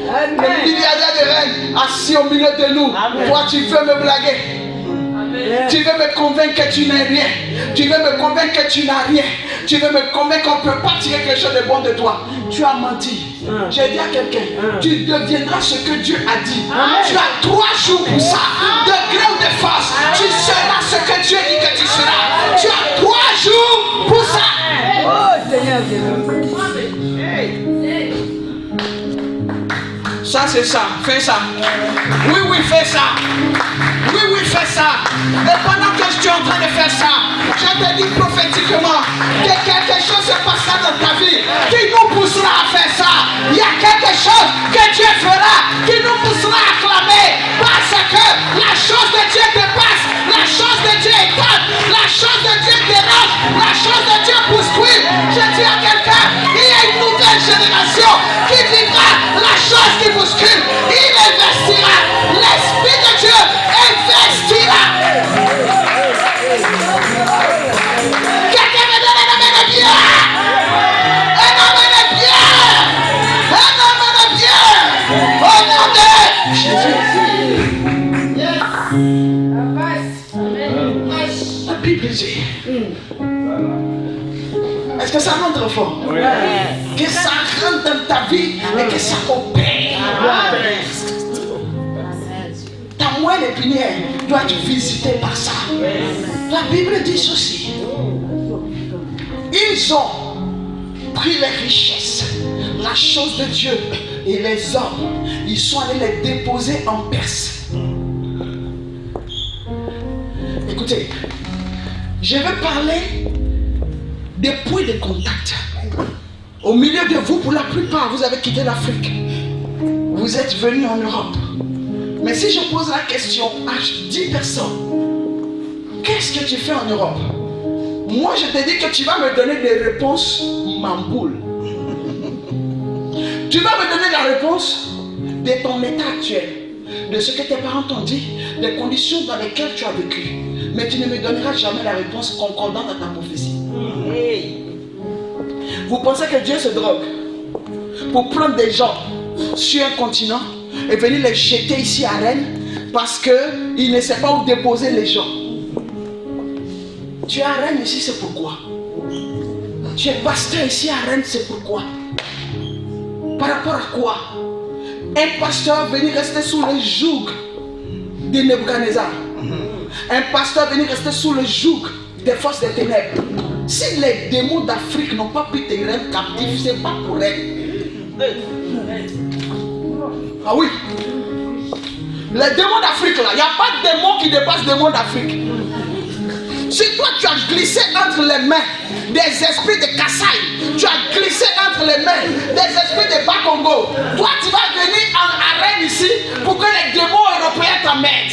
Le milliardaire de reine assis au milieu de nous. Toi, tu veux me blaguer. Tu veux me convaincre que tu n'es rien. Tu veux me convaincre que tu n'as rien. Tu veux me convaincre qu'on ne peut pas tirer quelque chose de bon de toi. Tu as menti. J'ai dit à quelqu'un, tu deviendras ce que Dieu a dit. Tu as 3 jours pour ça. De gré ou de force, tu seras ce que Dieu dit que tu seras. Tu as 3 jours pour ça. Oh Seigneur, Ça c'est ça, fais ça. Oui, oui, fais ça. Oui, oui, fais ça. Et pendant que je suis en train de faire ça, je te dis prophétiquement que quelque chose se passera dans ta vie qui nous poussera à faire ça. Il y a quelque chose que Dieu fera qui nous poussera à clamer parce que la chose de Dieu dépasse, la chose de Dieu éteint, la chose de Dieu dérange, la chose de Dieu bouscule. Je dis à quelqu'un, il y a une nouvelle génération qui vivra la chose qui bouscule. Il investira. L'Esprit de Dieu investira. Quelqu'un me donne un amen de bien. Un amen de bien. Un amen de bien. Au nom de Jésus. La Bible dit. Est-ce que ça rentre fort? Oui. Que ça rentre dans ta vie et que ça opère. Ta moelle épinière doit être visitée par ça. La Bible dit ceci. Ils ont pris les richesses, la chose de Dieu et les hommes. Ils sont allés les déposer en Perse. Écoutez, je vais parler des points de contact. Au milieu de vous, pour la plupart, vous avez quitté l'Afrique. Vous êtes venus en Europe. Mais si je pose la question à 10 personnes, qu'est-ce que tu fais en Europe? Moi, je te dis que tu vas me donner des réponses mamboule. Tu vas me donner la réponse de ton état actuel, de ce que tes parents t'ont dit, des conditions dans lesquelles tu as vécu. Mais tu ne me donneras jamais la réponse concordante à ta prophétie. Vous pensez que Dieu se drogue pour prendre des gens sur un continent et venir les jeter ici à Rennes parce qu'il ne sait pas où déposer les gens. Tu es à Rennes ici, c'est pourquoi. Tu es pasteur ici à Rennes, c'est pourquoi. Par rapport à quoi? Un pasteur venir rester sous le joug de Nebuchadnezzar. Un pasteur venir rester sous le joug des forces des ténèbres. Si les démons d'Afrique n'ont pas pu te rendre captif, c'est pas pour elle. Ah oui. Les démons d'Afrique là, il n'y a pas de démon qui dépasse les démons d'Afrique. Si toi tu as glissé entre les mains des esprits de Kassai, tu as glissé entre les mains des esprits de Bakongo, toi tu vas venir à Rennes ici pour que les démons européens t'emmènent.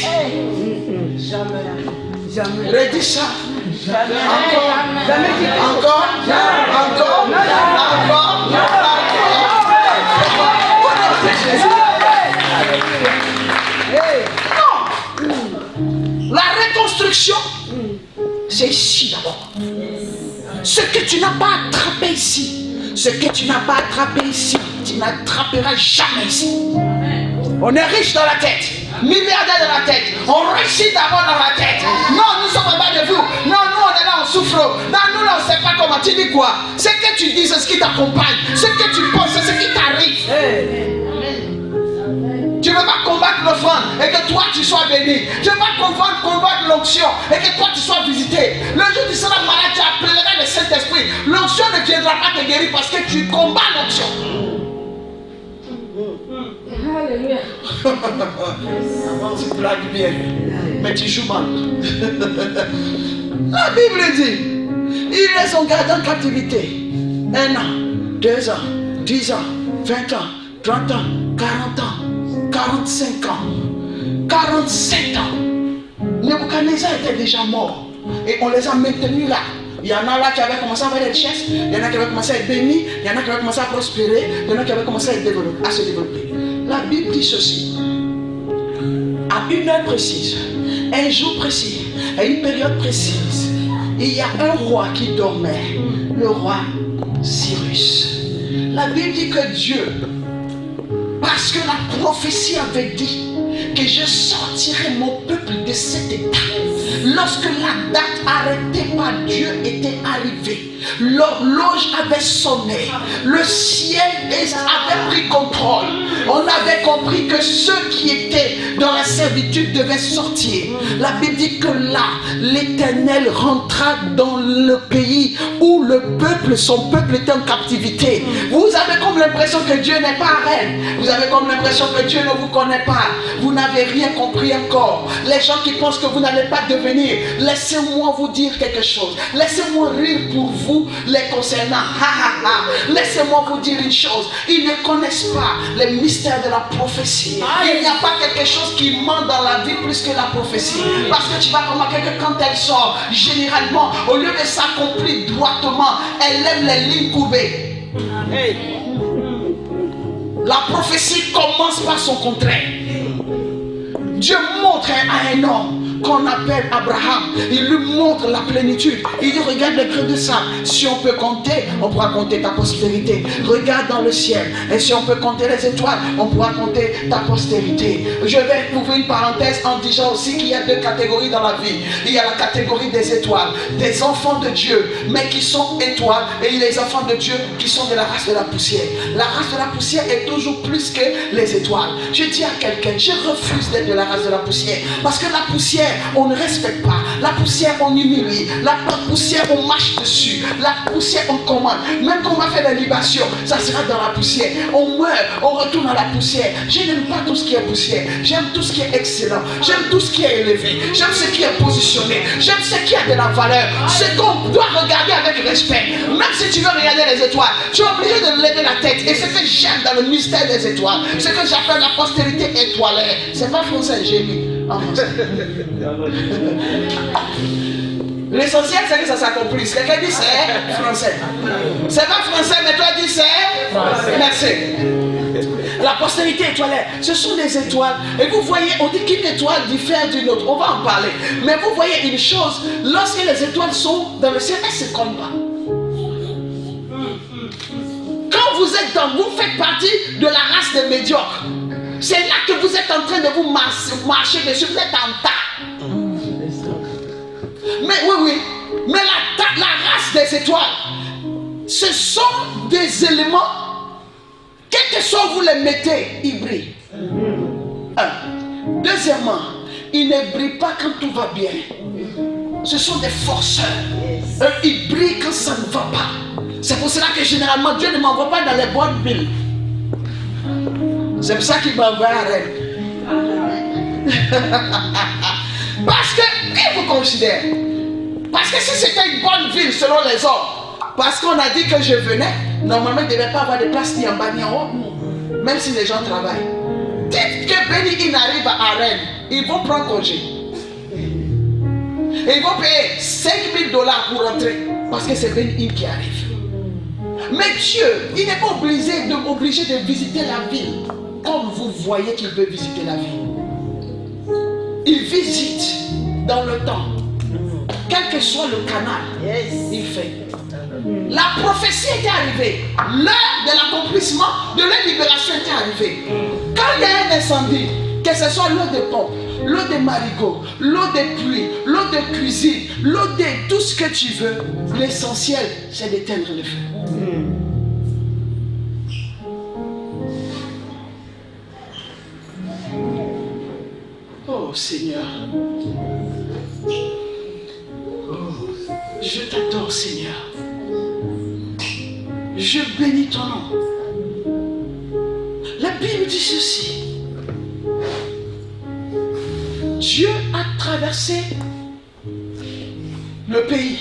Jamais. Redis ça. Jamais. Encore. Jamais. Encore. Encore. Encore. Non. La reconstruction, c'est ici d'abord. Ce que tu n'as pas attrapé ici, ce que tu n'as pas attrapé ici, tu n'attraperas jamais ici. On est riche dans la tête, milliardaire dans la tête, on réussit d'abord dans la tête. Non, nous sommes en bas de vous. Non, nous on est là, on souffre. Non, nous là, on ne sait pas comment. Tu dis quoi? Ce que tu dis, c'est ce qui t'accompagne. Ce que tu penses, c'est ce qui t'arrive. Tu ne veux pas combattre l'offrande et que toi tu sois béni. Tu ne veux pas combattre l'onction et que toi tu sois visité. Le jour où tu seras malade, tu appelleras le Saint-Esprit. L'onction ne viendra pas te guérir parce que tu combats l'onction. Alléluia. Tu blagues bien, mais tu joues mal. La Bible dit, ils les ont gardés en captivité 1 an, 2 ans, 10 ans, 20 ans, 30 ans, 40 ans, 45 ans, 47 ans. Nebuchadnezzar était déjà mort. Et on les a maintenus là. Il y en a là qui avaient commencé à avoir des richesses, il y en a qui avaient commencé à être bénis, il y en a qui avaient commencé à prospérer, il y en a qui avaient commencé à se développer. La Bible dit ceci. À une heure précise, un jour précis, à une période précise, il y a un roi qui dormait, le roi Cyrus. La Bible dit que Dieu, parce que la prophétie avait dit que je sortirai mon peuple de cet état, lorsque la date arrêtée par Dieu était arrivée, l'horloge avait sonné, le ciel avait pris contrôle. On avait compris que ceux qui étaient dans la servitude devaient sortir. La Bible dit que là, l'Éternel rentra dans le pays où son peuple était en captivité. Vous avez comme l'impression que Dieu n'est pas reine. Vous avez comme l'impression que Dieu ne vous connaît pas. Vous n'avez rien compris encore. Les gens qui pensent que vous n'allez pas devenir, laissez-moi vous dire quelque chose. Laissez-moi rire pour vous les concernant. Laissez-moi vous dire une chose. Ils ne connaissent pas les mystères de la prophétie. Il n'y a pas quelque chose qui ment dans la vie plus que la prophétie. Parce que tu vas remarquer que quand elle sort, généralement, au lieu de s'accomplir droitement, elle lève les lignes courbées. La prophétie commence par son contraire. Dieu montre à un homme qu'on appelle Abraham, il lui montre la plénitude. Il dit, regarde les grains de sable. Si on peut compter, on pourra compter ta postérité. Regarde dans le ciel. Et si on peut compter les étoiles, on pourra compter ta postérité. Je vais ouvrir une parenthèse en disant aussi qu'il y a deux catégories dans la vie. Il y a la catégorie des étoiles, des enfants de Dieu, mais qui sont étoiles, et il y a les enfants de Dieu qui sont de la race de la poussière. La race de la poussière est toujours plus que les étoiles. Je dis à quelqu'un, je refuse d'être de la race de la poussière, parce que la poussière, on ne respecte pas. La poussière, on humilie. La poussière, on marche dessus. La poussière, on commande. Même quand on va faire la libation, ça sera dans la poussière. On meurt, on retourne à la poussière. Je n'aime pas tout ce qui est poussière. J'aime tout ce qui est excellent. J'aime tout ce qui est élevé. J'aime ce qui est positionné. J'aime ce qui a de la valeur. Ce qu'on doit regarder avec respect. Même si tu veux regarder les étoiles, tu es obligé de lever la tête. Et ce que j'aime dans le mystère des étoiles, ce que j'appelle la postérité étoilée. C'est pas français, j'ai lu. L'essentiel c'est que ça s'accomplisse. Quelqu'un dit c'est français. C'est pas français, mais toi dis c'est français. Merci. La postérité étoilée, ce sont des étoiles. Et vous voyez, on dit qu'une étoile diffère d'une autre. On va en parler. Mais vous voyez une chose, lorsque les étoiles sont dans le ciel, elles se combattent. Quand vous êtes vous faites partie de la race des médiocres. C'est là que vous êtes en train de vous marcher dessus. Vous êtes en tas. Mais oui. Mais la race des étoiles, ce sont des éléments, quel que soit où vous les mettez, ils brillent. Deuxièmement, ils ne brillent pas quand tout va bien. Ce sont des forceurs. Ils brillent quand ça ne va pas. C'est pour cela que généralement Dieu ne m'envoie pas dans les bonnes villes. C'est pour ça qu'il m'envoie à Rennes. Parce que, qui vous considère? Parce que si c'était une bonne ville selon les hommes, parce qu'on a dit que je venais, normalement il ne devait pas avoir de place ni en bas ni en haut, même si les gens travaillent. Dites que Benny Hinn arrive à Rennes, ils vont prendre congé. Et ils vont payer $5,000 pour rentrer, parce que c'est Benny Hinn qui arrive. Mais Dieu, il n'est pas obligé de visiter la ville comme vous voyez qu'il veut visiter la ville. Il visite dans le temps. Quel que soit le canal, il fait. La prophétie était arrivée. L'heure de l'accomplissement de la libération était arrivée. Quand il y a un incendie, que ce soit l'eau de pompe, l'eau de marigot, l'eau de pluie, l'eau de cuisine, l'eau de tout ce que tu veux, l'essentiel, c'est d'éteindre le feu. Oh Seigneur, je t'adore Seigneur, je bénis ton nom. La Bible dit ceci: Dieu a traversé le pays,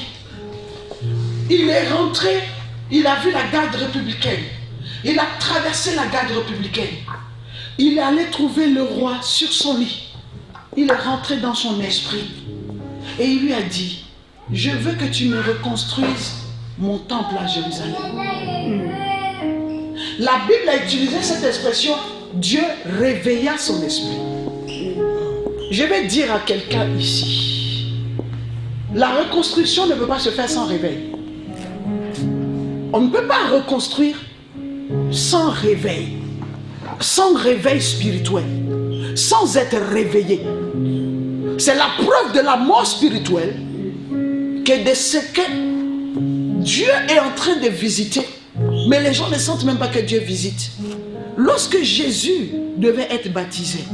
il est rentré, il a vu la garde républicaine. Il a traversé la garde républicaine. Il est allé trouver le roi sur son lit. Il est rentré dans son esprit. Et il lui a dit, je veux que tu me reconstruises mon temple à Jérusalem. La Bible a utilisé cette expression, Dieu réveilla son esprit. Je vais dire à quelqu'un ici, la reconstruction ne peut pas se faire sans réveil. On ne peut pas reconstruire sans réveil spirituel, sans être réveillé. C'est la preuve de la mort spirituelle que de ce que Dieu est en train de visiter, mais les gens ne sentent même pas que Dieu visite. Lorsque Jésus devait être baptisé,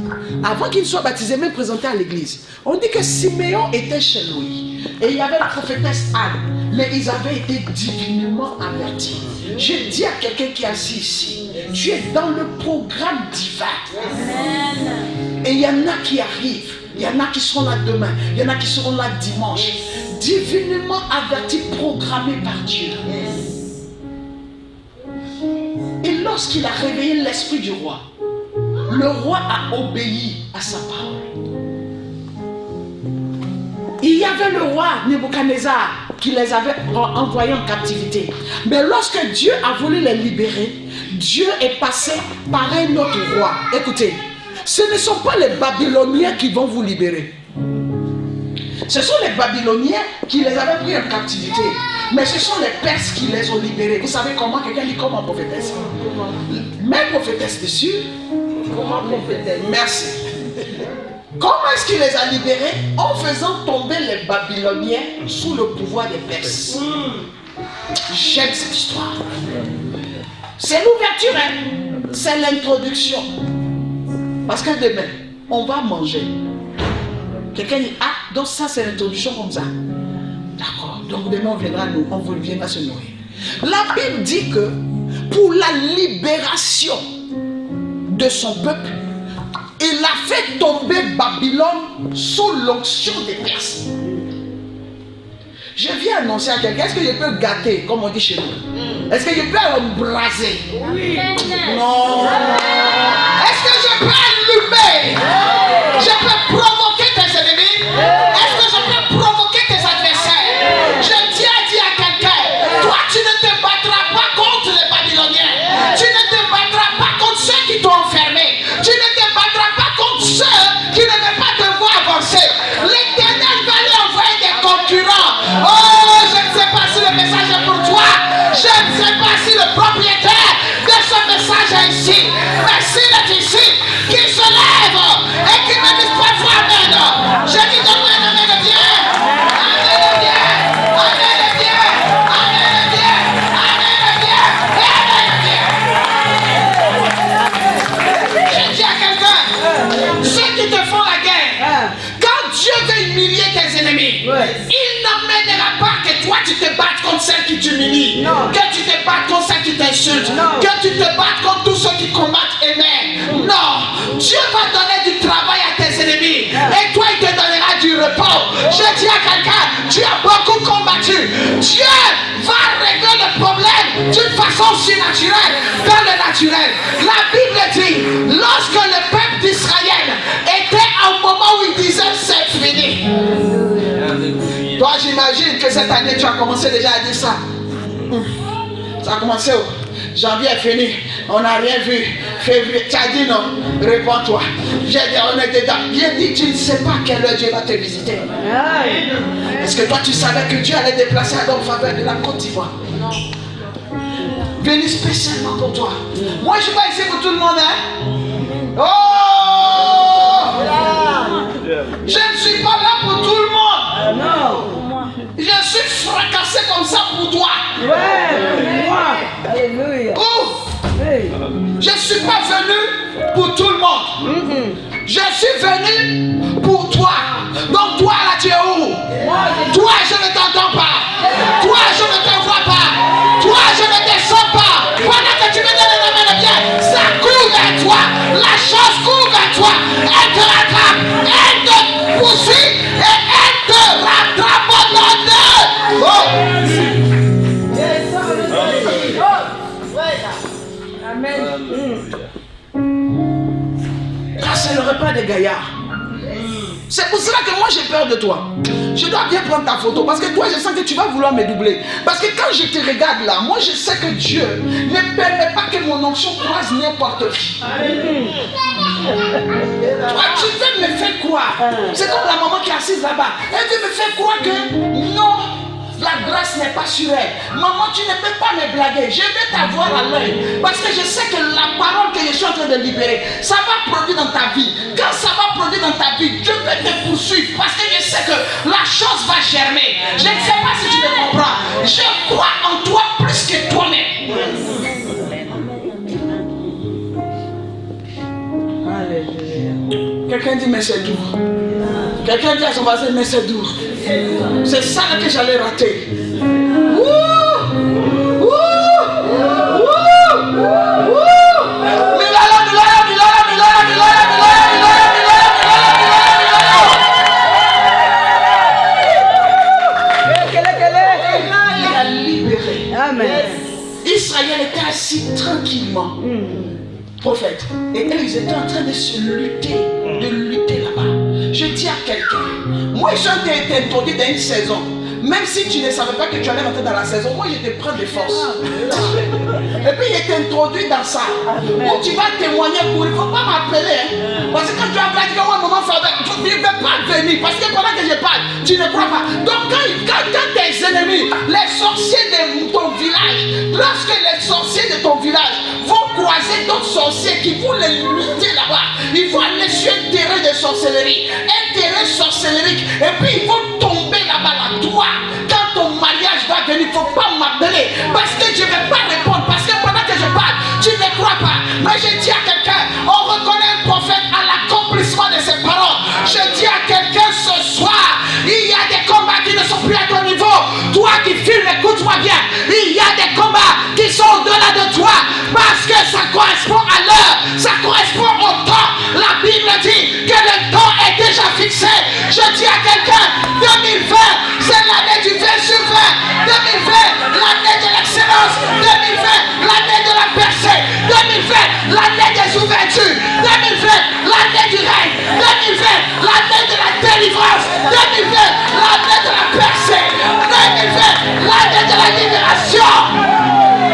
avant qu'il soit baptisé, même présenté à l'église, on dit que Siméon était chez lui et il y avait la prophétesse Anne, mais ils avaient été divinement avertis. Je dis à quelqu'un qui est assis ici, tu es dans le programme divin. Amen. Et il y en a qui arrivent, il y en a qui seront là demain, il y en a qui seront là dimanche, divinement avertis, programmés par Dieu. Et lorsqu'il a réveillé l'esprit du roi, le roi a obéi à sa parole. Il y avait le roi Nebuchadnezzar qui les avait envoyés en captivité. Mais lorsque Dieu a voulu les libérer, Dieu est passé par un autre roi. Écoutez, ce ne sont pas les Babyloniens qui vont vous libérer. Ce sont les Babyloniens qui les avaient pris en captivité. Mais ce sont les Perses qui les ont libérés. Vous savez comment? Quelqu'un dit comment, prophétesse? Mais prophétesse dessus. Comment, prophétesse? Merci. Comment est-ce qu'il les a libérés? En faisant tomber les Babyloniens sous le pouvoir des Perses. J'aime cette histoire. C'est l'ouverture, hein? C'est l'introduction. Parce que demain, on va manger. Quelqu'un dit, ah, donc ça c'est l'introduction comme ça. D'accord, donc demain on viendra se nourrir. La Bible dit que pour la libération de son peuple, il a fait tomber Babylone sous l'onction des Perses. Je viens annoncer à quelqu'un, est-ce que je peux gâter, comme on dit chez nous? Est-ce que je peux embraser? Oui. Non. Est-ce que je peux allumer? Je peux provoquer tes ennemis? Est-ce que je peux provoquer tes adversaires? Je tiens à dire à quelqu'un, toi tu ne te battras pas contre les Babyloniens. Tu ne te battras pas contre ceux qui t'ont enfermé. Tu ne te battras pas contre ceux qui ne veulent pas te voir avancer. L'Éternel va lui envoyer des concurrents. Oh, je ne sais pas si le message est pour toi. Je ne sais pas si le propriétaire de ce message est ici. Mais s'il est ici, qu'il se lève et qu'il me dise trois fois amen. Je dis donne-moi un amen de Dieu. Amen de Dieu. Amen de Dieu. Amen de Dieu. Amen de Dieu. Amen de Dieu. Je dis à quelqu'un, ceux qui te font la guerre, quand Dieu veut humilier tes ennemis, il n'emmènera pas que toi tu te battes contre celles qui t'humilient, que tu te battes contre celles qui t'insultent, que tu te battes contre tous ceux qui combattent aimer. Non, Dieu va donner du travail à tes ennemis et toi il te donnera du repos. Je dis à quelqu'un, tu as beaucoup combattu. Dieu va régler le problème d'une façon surnaturelle dans le naturel. La Bible dit, lorsque le peuple d'Israël était à un moment où il disait c'est fini. Toi j'imagine que cette année tu as commencé déjà à dire ça. Ça a commencé au janvier est fini, on n'a rien vu. Février, tu as dit non, réponds-toi. J'ai dit on est dedans. Bien dit, tu ne sais pas quelle heure Dieu va te visiter. Est-ce que toi tu savais que Dieu allait déplacer un homme faveur de la Côte d'Ivoire? Non. Venu spécialement pour toi. Moi je ne suis pas ici pour tout le monde, hein. Oh! Je ne suis pas là pour tout le monde. Non. Je suis fracassé comme ça pour toi. Ouais, moi. Alléluia. Je ne suis pas venu pour tout le monde. Je suis venu pour toi. Donc toi là tu es où? Toi je ne t'entends pas. Toi je ne te vois pas. Toi je ne te sens pas. Pendant que tu me donnes la main de bien, ça court vers toi. La chose court vers toi. Elle te rattrape. Elle te poursuit et elle te rattrape au nom de... n'aurais pas de gaillard. C'est pour cela que moi j'ai peur de toi. Je dois bien prendre ta photo parce que toi je sens que tu vas vouloir me doubler. Parce que quand je te regarde là, moi je sais que Dieu ne permet pas que mon onction croise n'importe qui. Toi tu veux me faire croire. C'est comme la maman qui est assise là-bas. Elle veut me faire croire que non, la grâce n'est pas sur elle. Maman, tu ne peux pas me blaguer. Je vais t'avoir à l'œil. Parce que je sais que la parole que je suis en train de libérer, ça va produire dans ta vie. Quand ça va produire dans ta vie, Dieu peut te poursuivre. Parce que je sais que la chose va germer. Je ne sais pas si tu me comprends. Je crois en toi plus que toi-même. Quelqu'un dit mais c'est doux. Quelqu'un dit à son voisin mais c'est doux. C'est ça que j'allais rater. Il a libéré. Amen. Israël était assis tranquillement. Prophète. Et eux, ils étaient en train de se lutter, là-bas. Je dis à quelqu'un, moi, j'ai été introduit dans une saison. Même si tu ne savais pas que tu allais rentrer dans la saison, moi, je te prends des forces. Et puis, il t'introduit dans ça. Où tu vas témoigner pour. Il ne faut pas m'appeler. Parce que quand tu as dit que moi, maman, tu ne veux pas venir. Parce que pendant que je parle, tu ne crois pas. Donc, quand tes ennemis, les sorciers de ton village, lorsque les sorciers de ton village vont croiser d'autres sorciers qui vont les lutter là-bas, ils vont aller sur un terrain de sorcellerie, un terrain sorcellerique, et puis ils vont tomber là-bas, là. Toi, quand ton mariage va venir, il ne faut pas m'appeler, parce que je ne vais pas répondre, parce que pendant que je parle, tu ne crois pas. Mais je dis à quelqu'un, on reconnaît un prophète à l'accomplissement de ses paroles. Je dis à quelqu'un ce soir, il y a des combats qui ne sont plus à ton niveau. Toi qui filmes, écoute-moi bien, il y a des combats qui sont au-delà de toi, parce que ça correspond à l'heure, ça correspond au temps. La Bible dit que le temps est déjà fixé. Je dis à quelqu'un, 2020, c'est l'année du 20 sur 20. 2020, l'année de l'excellence. 2020, l'année de la percée. 2020, l'année des ouvertures. 2020, l'année du règne. 2020, l'année de la délivrance. 2020, l'année de la percée. 2020, l'année de la libération.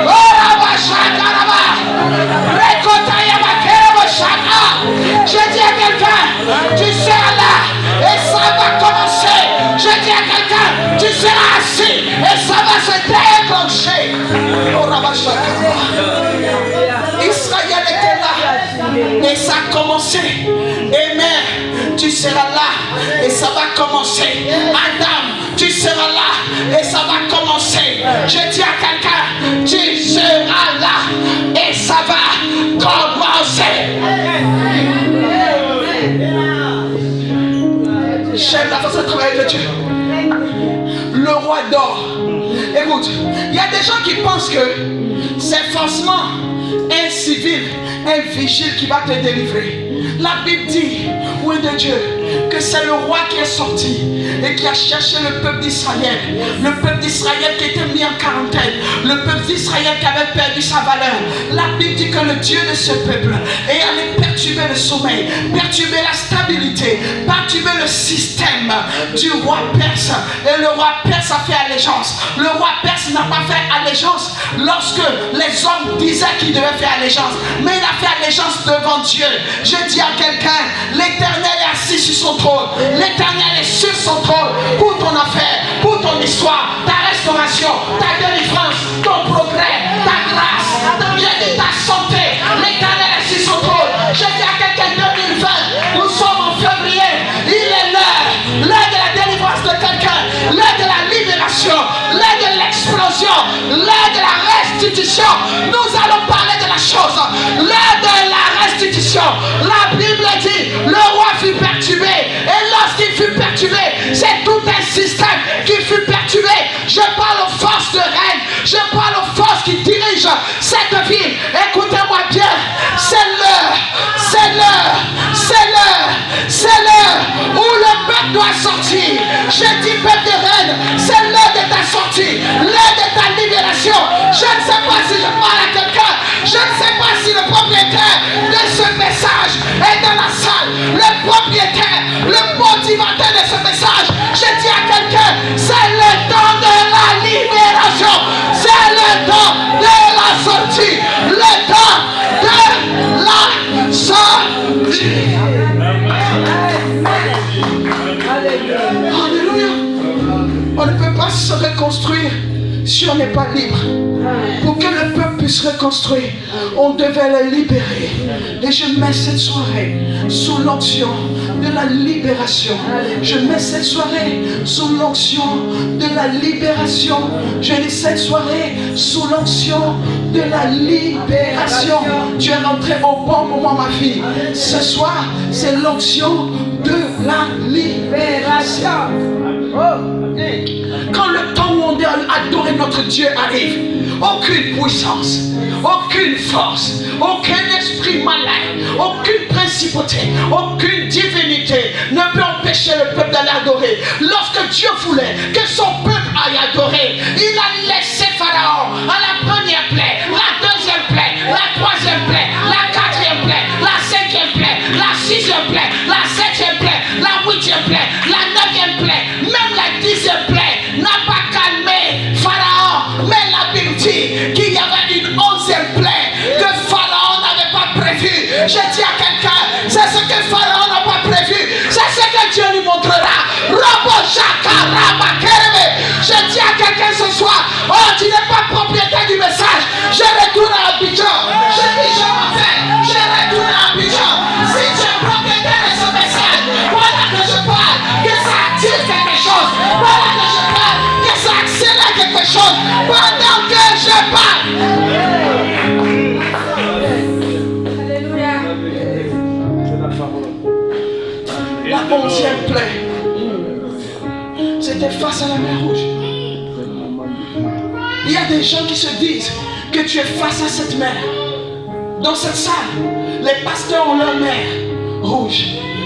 Oh la bachaka là-bas. Je dis à quelqu'un, tu seras là et ça va commencer. Je dis à quelqu'un, tu seras assis et ça va se déclencher. Israël était là et ça a commencé. Amen. Tu seras là et ça va commencer. Adam, tu seras là et ça va commencer. Je dis à quelqu'un, tu seras là et ça va commencer. J'aime la façon de travailler de Dieu. Le roi dort. Écoute, il y a des gens qui pensent que c'est forcément un civil, un vigile qui va te délivrer. La Bible dit, oui de Dieu, que c'est le roi qui est sorti et qui a cherché le peuple d'Israël. Le peuple d'Israël qui était mis en quarantaine. Le peuple d'Israël qui avait perdu sa valeur. La Bible dit que le Dieu de ce peuple est allé perturber le sommeil, perturber la stabilité, perturber le système du roi perse. Et le roi perse a fait allégeance. Le roi perse n'a pas fait allégeance lorsque les hommes disaient qu'il devait faire allégeance. Mais il a fait allégeance devant Dieu. Je dis à quelqu'un, l'Éternel est assis sur son trône. L'Éternel est sur son trône pour ton affaire, pour ton histoire, ta restauration, ta délivrance, ton progrès, ta grâce, ta santé. L'Éternel est sur son trône. Je dis à quelqu'un, 2020, nous sommes en février. Il est l'heure de la délivrance de quelqu'un, l'heure de la libération, l'heure de l'explosion, l'heure de la restitution. Nous allons parler de la chose, l'heure de la restitution. La Bible dit, le roi fut perturbé. Et lorsqu'il fut perturbé, c'est tout un système qui fut perturbé. Je parle aux forces de règne, je parle aux forces qui dirigent cette ville. Écoutez-moi bien, c'est l'heure, c'est l'heure, c'est l'heure, c'est l'heure où le peuple doit sortir. Je dis peuple de reine, c'est l'heure de ta sortie, l'heure de ta libération. Je ne sais pas si je parle à quelqu'un, je ne sais pas si le propriétaire de ce message est dans la salle, reconstruire si on n'est pas libre. Pour que le peuple puisse reconstruire, on devait le libérer. Et je mets cette soirée sous l'onction de la libération. Je mets cette soirée sous l'onction de la libération. Je dis cette soirée sous l'onction de la libération. Tu es rentré au bon moment, ma fille. Ce soir, c'est l'onction de la libération. Quand le temps où on doit adorer notre Dieu arrive, aucune puissance, aucune force, aucun esprit malin, aucune principauté, aucune divinité ne peut empêcher le peuple d'aller adorer. Lorsque Dieu voulait que son peuple aille adorer, il a laissé Pharaon à la première plaie, la deuxième plaie, la troisième plaie, la quatrième plaie, la cinquième plaie, la sixième plaie, la septième plaie, la huitième plaie, la neuvième plaie, même la dixième plaie n'a pas calmé Pharaon. Mais la Bible dit qu'il y avait une 11e plaie que Pharaon n'avait pas prévue. Je dis à quelqu'un, c'est ce que Pharaon n'a pas prévu, c'est ce que Dieu lui montrera. Je dis à quelqu'un ce soir, oh, tu n'es pas propriétaire du message. Je retourne à Abidjan. Je dis, je m'en vais, je retourne à Abidjan. Si tu es propriétaire de ce message, voilà que je parle, que ça active quelque chose. Voilà que je parle, que ça accélère quelque chose. Pendant que je parle. La 11e plaie, c'était face à la mer Rouge. Il y a des gens qui se disent que tu es face à cette mer. Dans cette salle, les pasteurs ont leur mer rouge.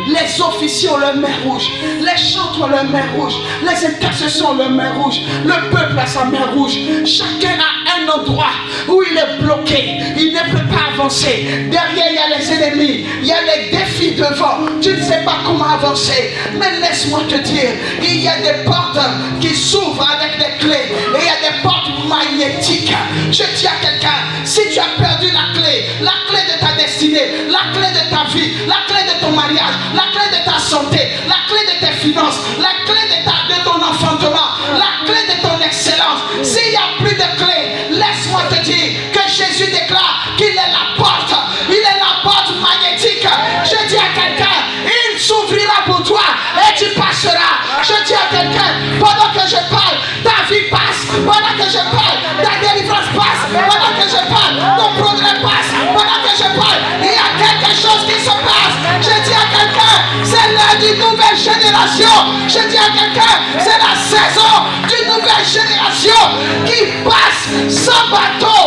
Les officiers ont leur mer rouge. Les chantres ont leur mer rouge. Les intercesseurs ont leur mer rouge. Le peuple a sa mer rouge. Chacun a un endroit où il est bloqué. Il ne peut pas avancer. Derrière, il y a les ennemis. Il y a les défis devant. Tu ne sais pas comment avancer. Mais laisse-moi te dire, il y a des portes qui s'ouvrent avec des clés. Et il y a des portes magnétiques. Je dis à quelqu'un, si tu as perdu la clé de ta destinée, la clé de ta vie, la clé de ton mariage, la clé de ta santé, la clé de tes finances, la clé de ton enfantement, la clé de ton excellence. S'il n'y a plus de clé, laisse-moi te dire que Jésus déclare qu'il est la porte. Il est la porte magnétique. Je dis à quelqu'un, il s'ouvrira pour toi et tu passeras. Je dis à quelqu'un, pendant que je parle, ta vie passe. Pendant que je parle, ta délivrance passe. Pendant que je parle, ton progrès passe. Pendant que je parle, il y a quelque chose qui se passe. Je dis à quelqu'un, c'est l'heure d'une nouvelle génération. Je dis à quelqu'un, c'est la saison d'une nouvelle génération qui passe sans bateau.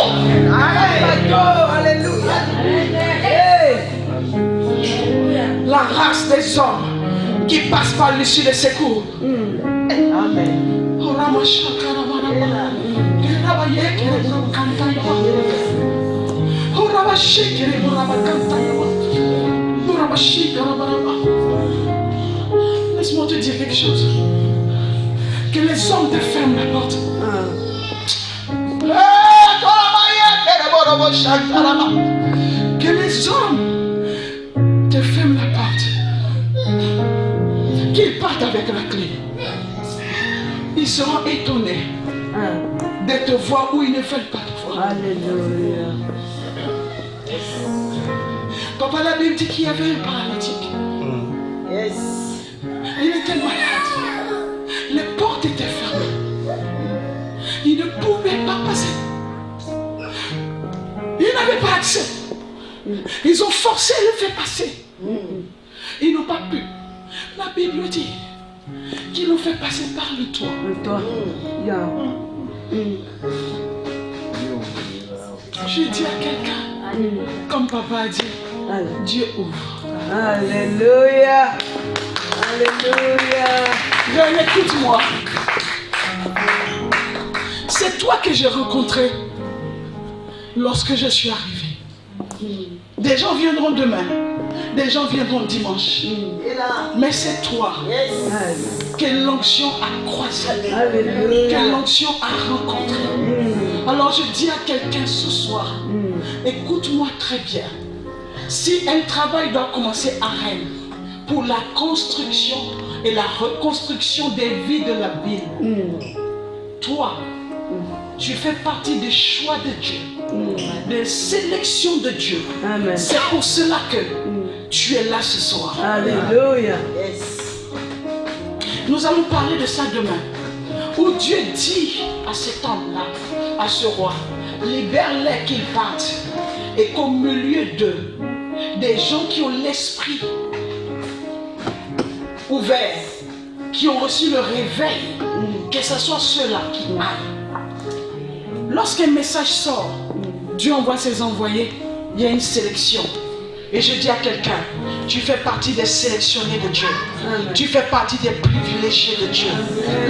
Alléluia. La race des hommes qui passe par l'issue des secours. Amen. Laisse-moi te dire quelque chose. Que les hommes te ferment la porte. Que les hommes te ferment la porte. Qu'ils partent avec la clé. Ils seront étonnés de te voir où ils ne veulent pas te voir. Alléluia. Papa, la Bible dit qu'il y avait un paralytique. Yes. Il était malade. Les portes étaient fermées. Il ne pouvait pas passer. Il n'avait pas accès. Ils ont forcé le faire passer. Ils n'ont pas pu. La Bible dit qu'ils l'ont fait passer par le toit. Le toit. Je dis à quelqu'un, comme papa a dit, Dieu ouvre. Alléluia. Alléluia. Bien, écoute-moi. C'est toi que j'ai rencontré lorsque je suis arrivé. Des gens viendront demain. Des gens viendront dimanche. Mais c'est toi que l'onction a croisé. Que l'onction a rencontré. Alors je dis à quelqu'un ce soir, écoute-moi très bien. Si un travail doit commencer à Rennes pour la construction et la reconstruction des vies de la ville, toi, tu fais partie des choix de Dieu, des sélections de Dieu. C'est pour cela que tu es là ce soir. Alléluia. Nous allons parler de ça demain. Où Dieu dit à cet homme-là, à ce roi, libère-les qu'ils partent. Et qu'au milieu d'eux, des gens qui ont l'esprit ouvert, qui ont reçu le réveil, que ce soit ceux-là qui aillent. Lorsqu'un message sort, Dieu envoie ses envoyés, il y a une sélection. Et je dis à quelqu'un, tu fais partie des sélectionnés de Dieu. Tu fais partie des privilégiés de Dieu.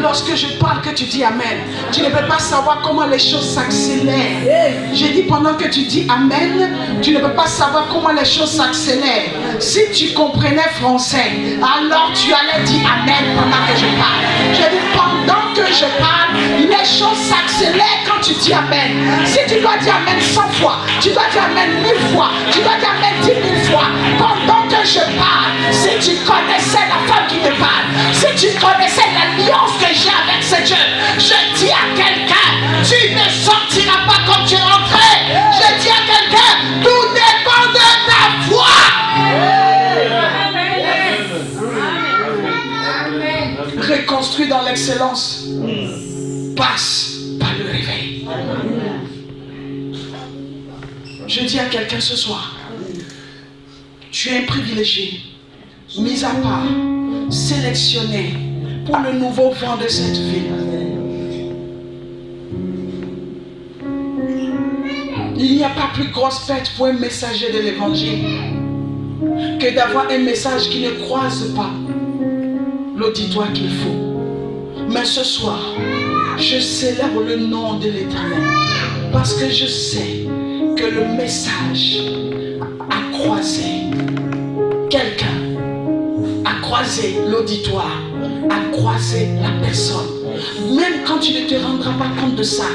Lorsque je parle que tu dis Amen, tu ne peux pas savoir comment les choses s'accélèrent. J'ai dit pendant que tu dis Amen, tu ne peux pas savoir comment les choses s'accélèrent. Si tu comprenais français, alors tu allais dire Amen pendant que je parle. J'ai dit pendant que je parle, les choses s'accélèrent quand tu dis Amen. Si tu dois dire Amen 100 fois, tu dois dire Amen 1000 fois, tu dois dire Amen 10 000 fois. Pendant que je parle, si tu connaissais la femme qui te parle, si tu connaissais l'alliance que j'ai avec ce Dieu, je dis à quelqu'un, tu ne sortiras pas comme tu es rentré. Je dis à quelqu'un, tout dépend de ta foi. Reconstruit dans l'excellence passe par le réveil. Je dis à quelqu'un ce soir, tu es un privilégié, mis à part, sélectionné pour le nouveau vent de cette ville. Il n'y a pas plus grosse perte pour un messager de l'évangile que d'avoir un message qui ne croise pas l'auditoire qu'il faut. Mais ce soir, je célèbre le nom de l'Éternel parce que je sais que le message a croisé quelqu'un, a croisé l'auditoire, a croisé la personne. Même quand tu ne te rendras pas compte de ça,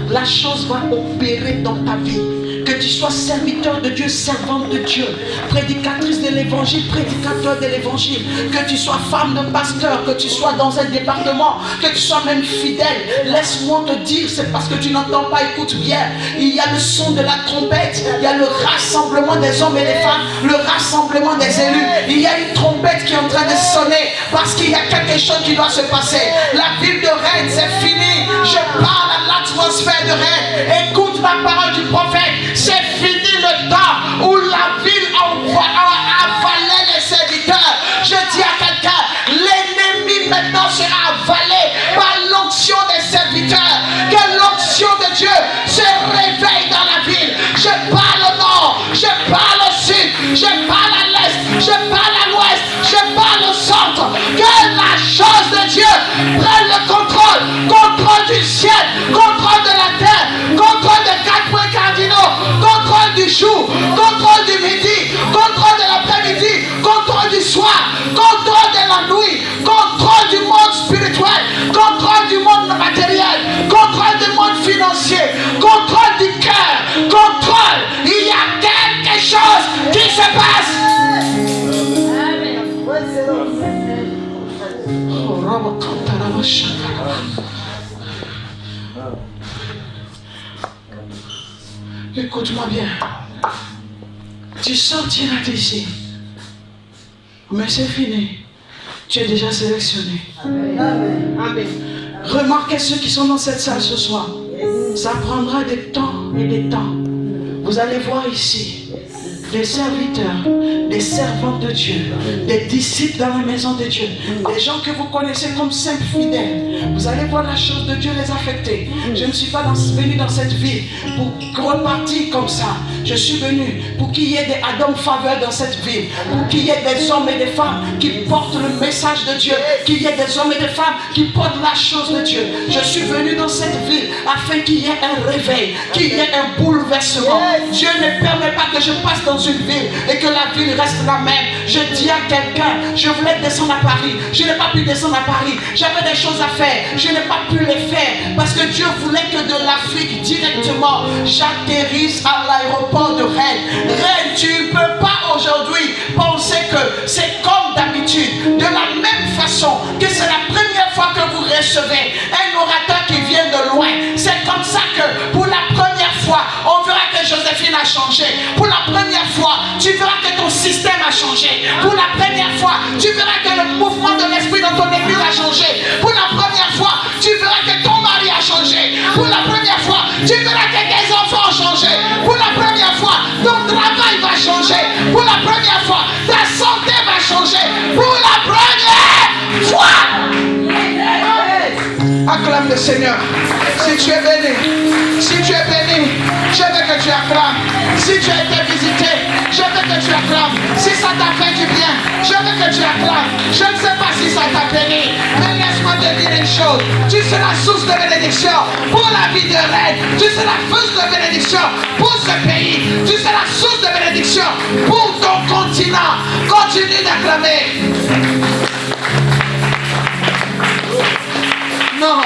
la chose va opérer dans ta vie. Que tu sois serviteur de Dieu, servante de Dieu, prédicatrice de l'évangile, prédicateur de l'évangile, que tu sois femme d'un pasteur, que tu sois dans un département, que tu sois même fidèle, laisse-moi te dire, c'est parce que tu n'entends pas, écoute bien, il y a le son de la trompette, il y a le rassemblement des hommes et des femmes, le rassemblement des élus, il y a une trompette qui est en train de sonner, parce qu'il y a quelque chose qui doit se passer. La ville de Rennes, c'est fini, je parle à l'atmosphère de Rennes, écoute la parole du prophète. C'est fini le temps où la ville avalait les serviteurs. Je dis à quelqu'un, l'ennemi maintenant sera avalé par l'onction des serviteurs. Que l'onction de Dieu se réveille dans la ville. Je parle au nord, je parle au sud, je parle à l'est, je parle à l'ouest, je parle au centre. Que la chose de Dieu prenne le contrôle du ciel, contrôle de la terre, contrôle des 4 points cardinaux, contrôle du jour, contrôle du midi, contrôle de l'après-midi, contrôle du soir, contrôle de la nuit, contrôle du monde spirituel, contrôle du monde matériel, contrôle du monde financier, contrôle du cœur, contrôle. Il y a quelque chose qui se passe. Écoute-moi bien. Tu sortiras d'ici. Mais c'est fini. Tu es déjà sélectionné. Amen. Remarquez ceux qui sont dans cette salle ce soir. Ça prendra des temps et des temps. Vous allez voir ici des serviteurs, des servantes de Dieu, des disciples dans la maison de Dieu, des gens que vous connaissez comme simples fidèles. Vous allez voir la chose de Dieu les affecter. Je ne suis pas venu dans cette ville pour repartir comme ça. Je suis venu pour qu'il y ait des Adam faveurs dans cette ville, pour qu'il y ait des hommes et des femmes qui portent le message de Dieu, qu'il y ait des hommes et des femmes qui portent la chose de Dieu. Je suis venu dans cette ville afin qu'il y ait un réveil, qu'il y ait un bouleversement. Dieu ne permet pas que je passe dans une ville et que la ville reste la même. Je dis à quelqu'un, je voulais descendre à Paris, je n'ai pas pu descendre à Paris, j'avais des choses à faire, je n'ai pas pu les faire parce que Dieu voulait que de l'Afrique directement j'atterrisse à l'aéroport de Rennes. Rennes, tu ne peux pas aujourd'hui penser que c'est comme d'habitude, de la même façon que c'est la première fois que vous recevez un orateur qui vient de fois, tu verras que tes enfants vont changer. Pour la première fois, ton travail va changer. Pour la première fois, ta santé va changer. Pour la première fois. Acclame le Seigneur. Si tu es béni, si tu es béni, je veux que tu acclames. Si tu as été visité, je veux que tu acclames. Si ça t'a fait du bien, je veux que tu acclames. Je ne sais pas si ça t'a béni, mais laisse-moi te dire une chose. Tu seras source de bénédiction pour la vie de règne. Tu seras source de bénédiction pour ce pays. Tu seras source de bénédiction pour ton continent. Continue d'acclamer. Non,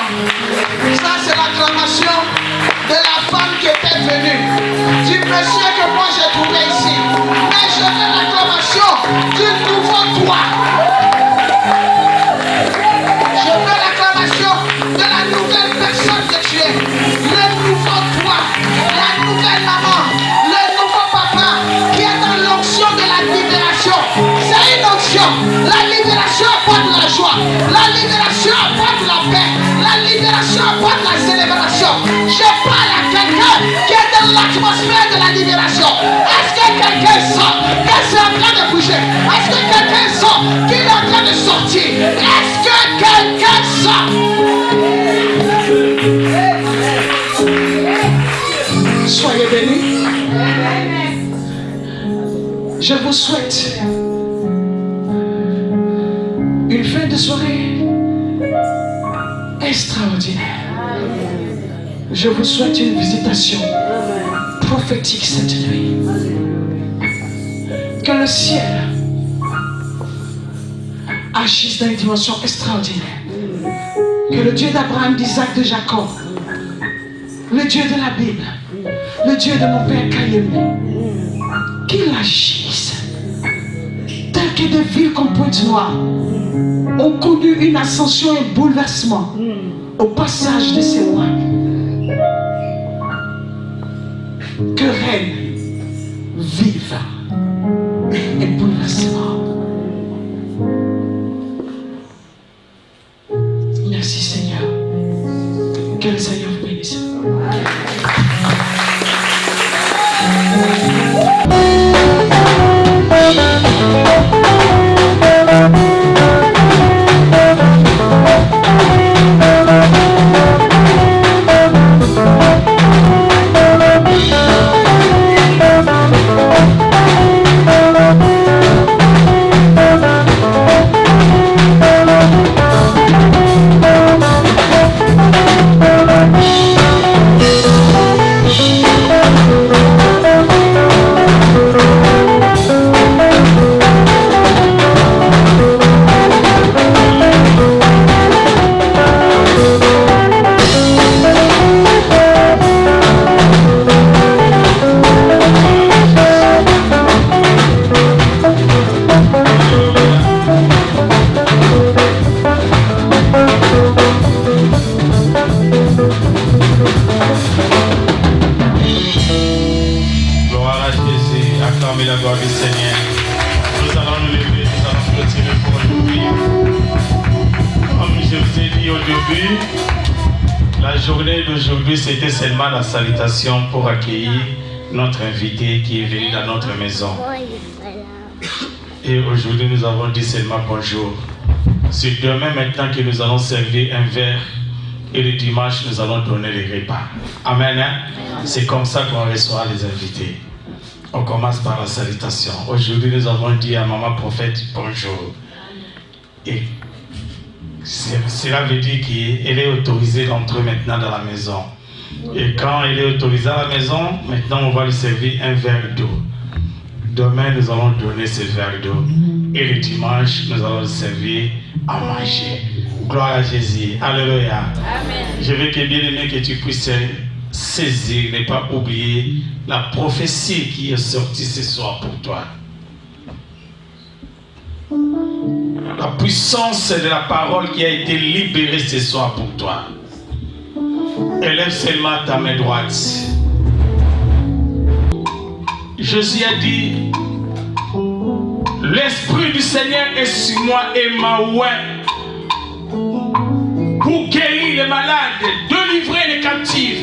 ça c'est l'acclamation de la femme qui était venue, du monsieur que moi j'ai trouvé ici. Mais je veux l'acclamation du nouveau toi. Je veux l'acclamation de la nouvelle personne que tu es. Le nouveau toi, la nouvelle maman, le nouveau papa qui est dans l'onction de la libération. C'est une onction. La libération apporte la joie. La libération apporte la paix. La libération apporte la célébration. Je parle à quelqu'un qui est dans l'atmosphère de la libération. Est-ce que quelqu'un sent que c'est en train de bouger? Est-ce que quelqu'un sent qu'il est en train de sortir? Est-ce que quelqu'un sent? Soyez bénis. Je vous souhaite une fin de soirée extraordinaire. Je vous souhaite une visitation prophétique cette nuit. Que le ciel agisse dans une dimension extraordinaire. Que le Dieu d'Abraham, d'Isaac, de Jacob, le Dieu de la Bible, le Dieu de mon père Kayemi, qu'il agisse. Tel que des villes comme Pointe-Noire ont connu une ascension et un bouleversement au passage de ces rois. Que règne, vive et bouleversement. Merci Seigneur. Que le Seigneur vous bénisse. C'était seulement la salutation pour accueillir notre invité qui est venu dans notre maison. Et aujourd'hui, nous avons dit seulement bonjour. C'est demain maintenant que nous allons servir un verre et le dimanche, nous allons donner les repas. Amen. Hein? C'est comme ça qu'on reçoit les invités. On commence par la salutation. Aujourd'hui, nous avons dit à Maman Prophète bonjour. Et cela veut dire qu'elle est autorisée d'entrer maintenant dans la maison. Et quand elle est autorisée à la maison, maintenant on va lui servir un verre d'eau. Demain, nous allons donner ce verre d'eau. Et le dimanche, nous allons le servir à manger. Gloire à Jésus. Alléluia. Amen. Je veux que bien aimé que tu puisses saisir, ne pas oublier la prophétie qui est sortie ce soir pour toi. La puissance de la parole qui a été libérée ce soir pour toi. Élève seulement ta main droite. Jésus a dit, l'Esprit du Seigneur est sur moi et m'a oint pour guérir les malades, délivrer les captifs,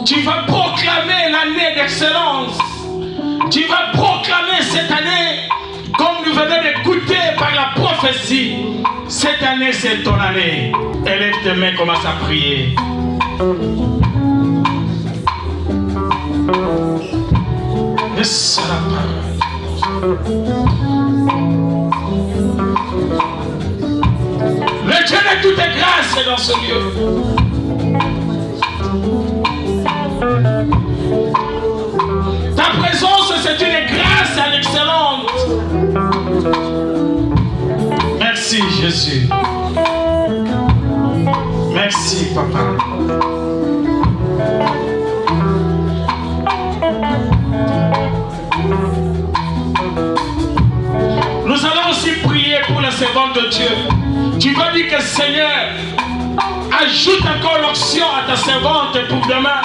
Tu vas proclamer l'année d'excellence. Tu vas proclamer cette année, comme nous venons d'écouter par la prophétie. Cette année, c'est ton année. Élève tes mains, commence à prier. Laisse la parole. Le Dieu de toutes grâces est dans ce lieu. Ta présence, c'est une grâce à l'excellente. Merci Jésus. Merci Papa. Nous allons aussi prier pour la servante de Dieu. Tu vas dire que Seigneur, ajoute encore l'onction à ta servante pour demain.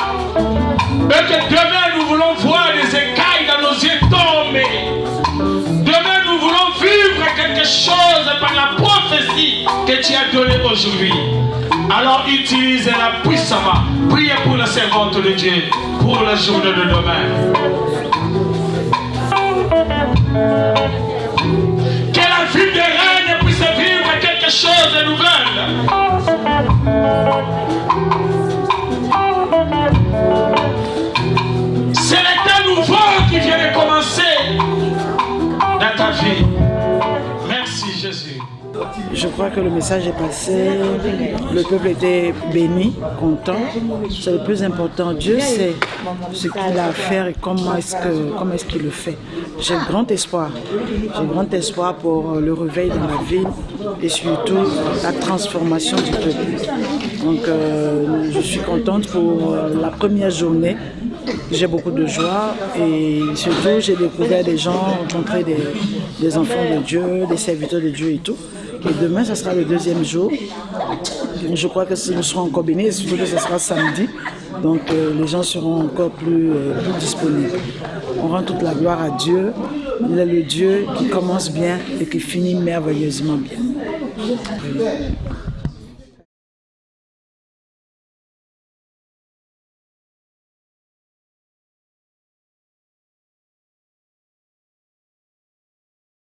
Et que demain nous voulons voir des écailles dans nos yeux tomber. Demain nous voulons vivre quelque chose par la prophétie que tu as donnée aujourd'hui. Alors utilise-la puissamment. Priez pour la servante de Dieu pour la journée de demain. Que la vie des reines puisse vivre quelque chose de nouvel. C'est l'état nouveau qui vient de commencer dans ta vie. Merci Jésus. Je crois que le message est passé, le peuple était béni, content. C'est le plus important. Dieu sait ce qu'il a à faire et comment est-ce qu'il le fait. J'ai grand espoir. J'ai grand espoir pour le réveil dans la ville et surtout la transformation du peuple. Donc je suis contente pour la première journée. J'ai beaucoup de joie et surtout j'ai découvert des gens, rencontré des enfants de Dieu, des serviteurs de Dieu et tout. Et demain, ce sera le deuxième jour. Je crois que nous serons encore bénis, surtout que ce sera samedi. Donc les gens seront encore plus disponibles. On rend toute la gloire à Dieu. Il est le Dieu qui commence bien et qui finit merveilleusement bien.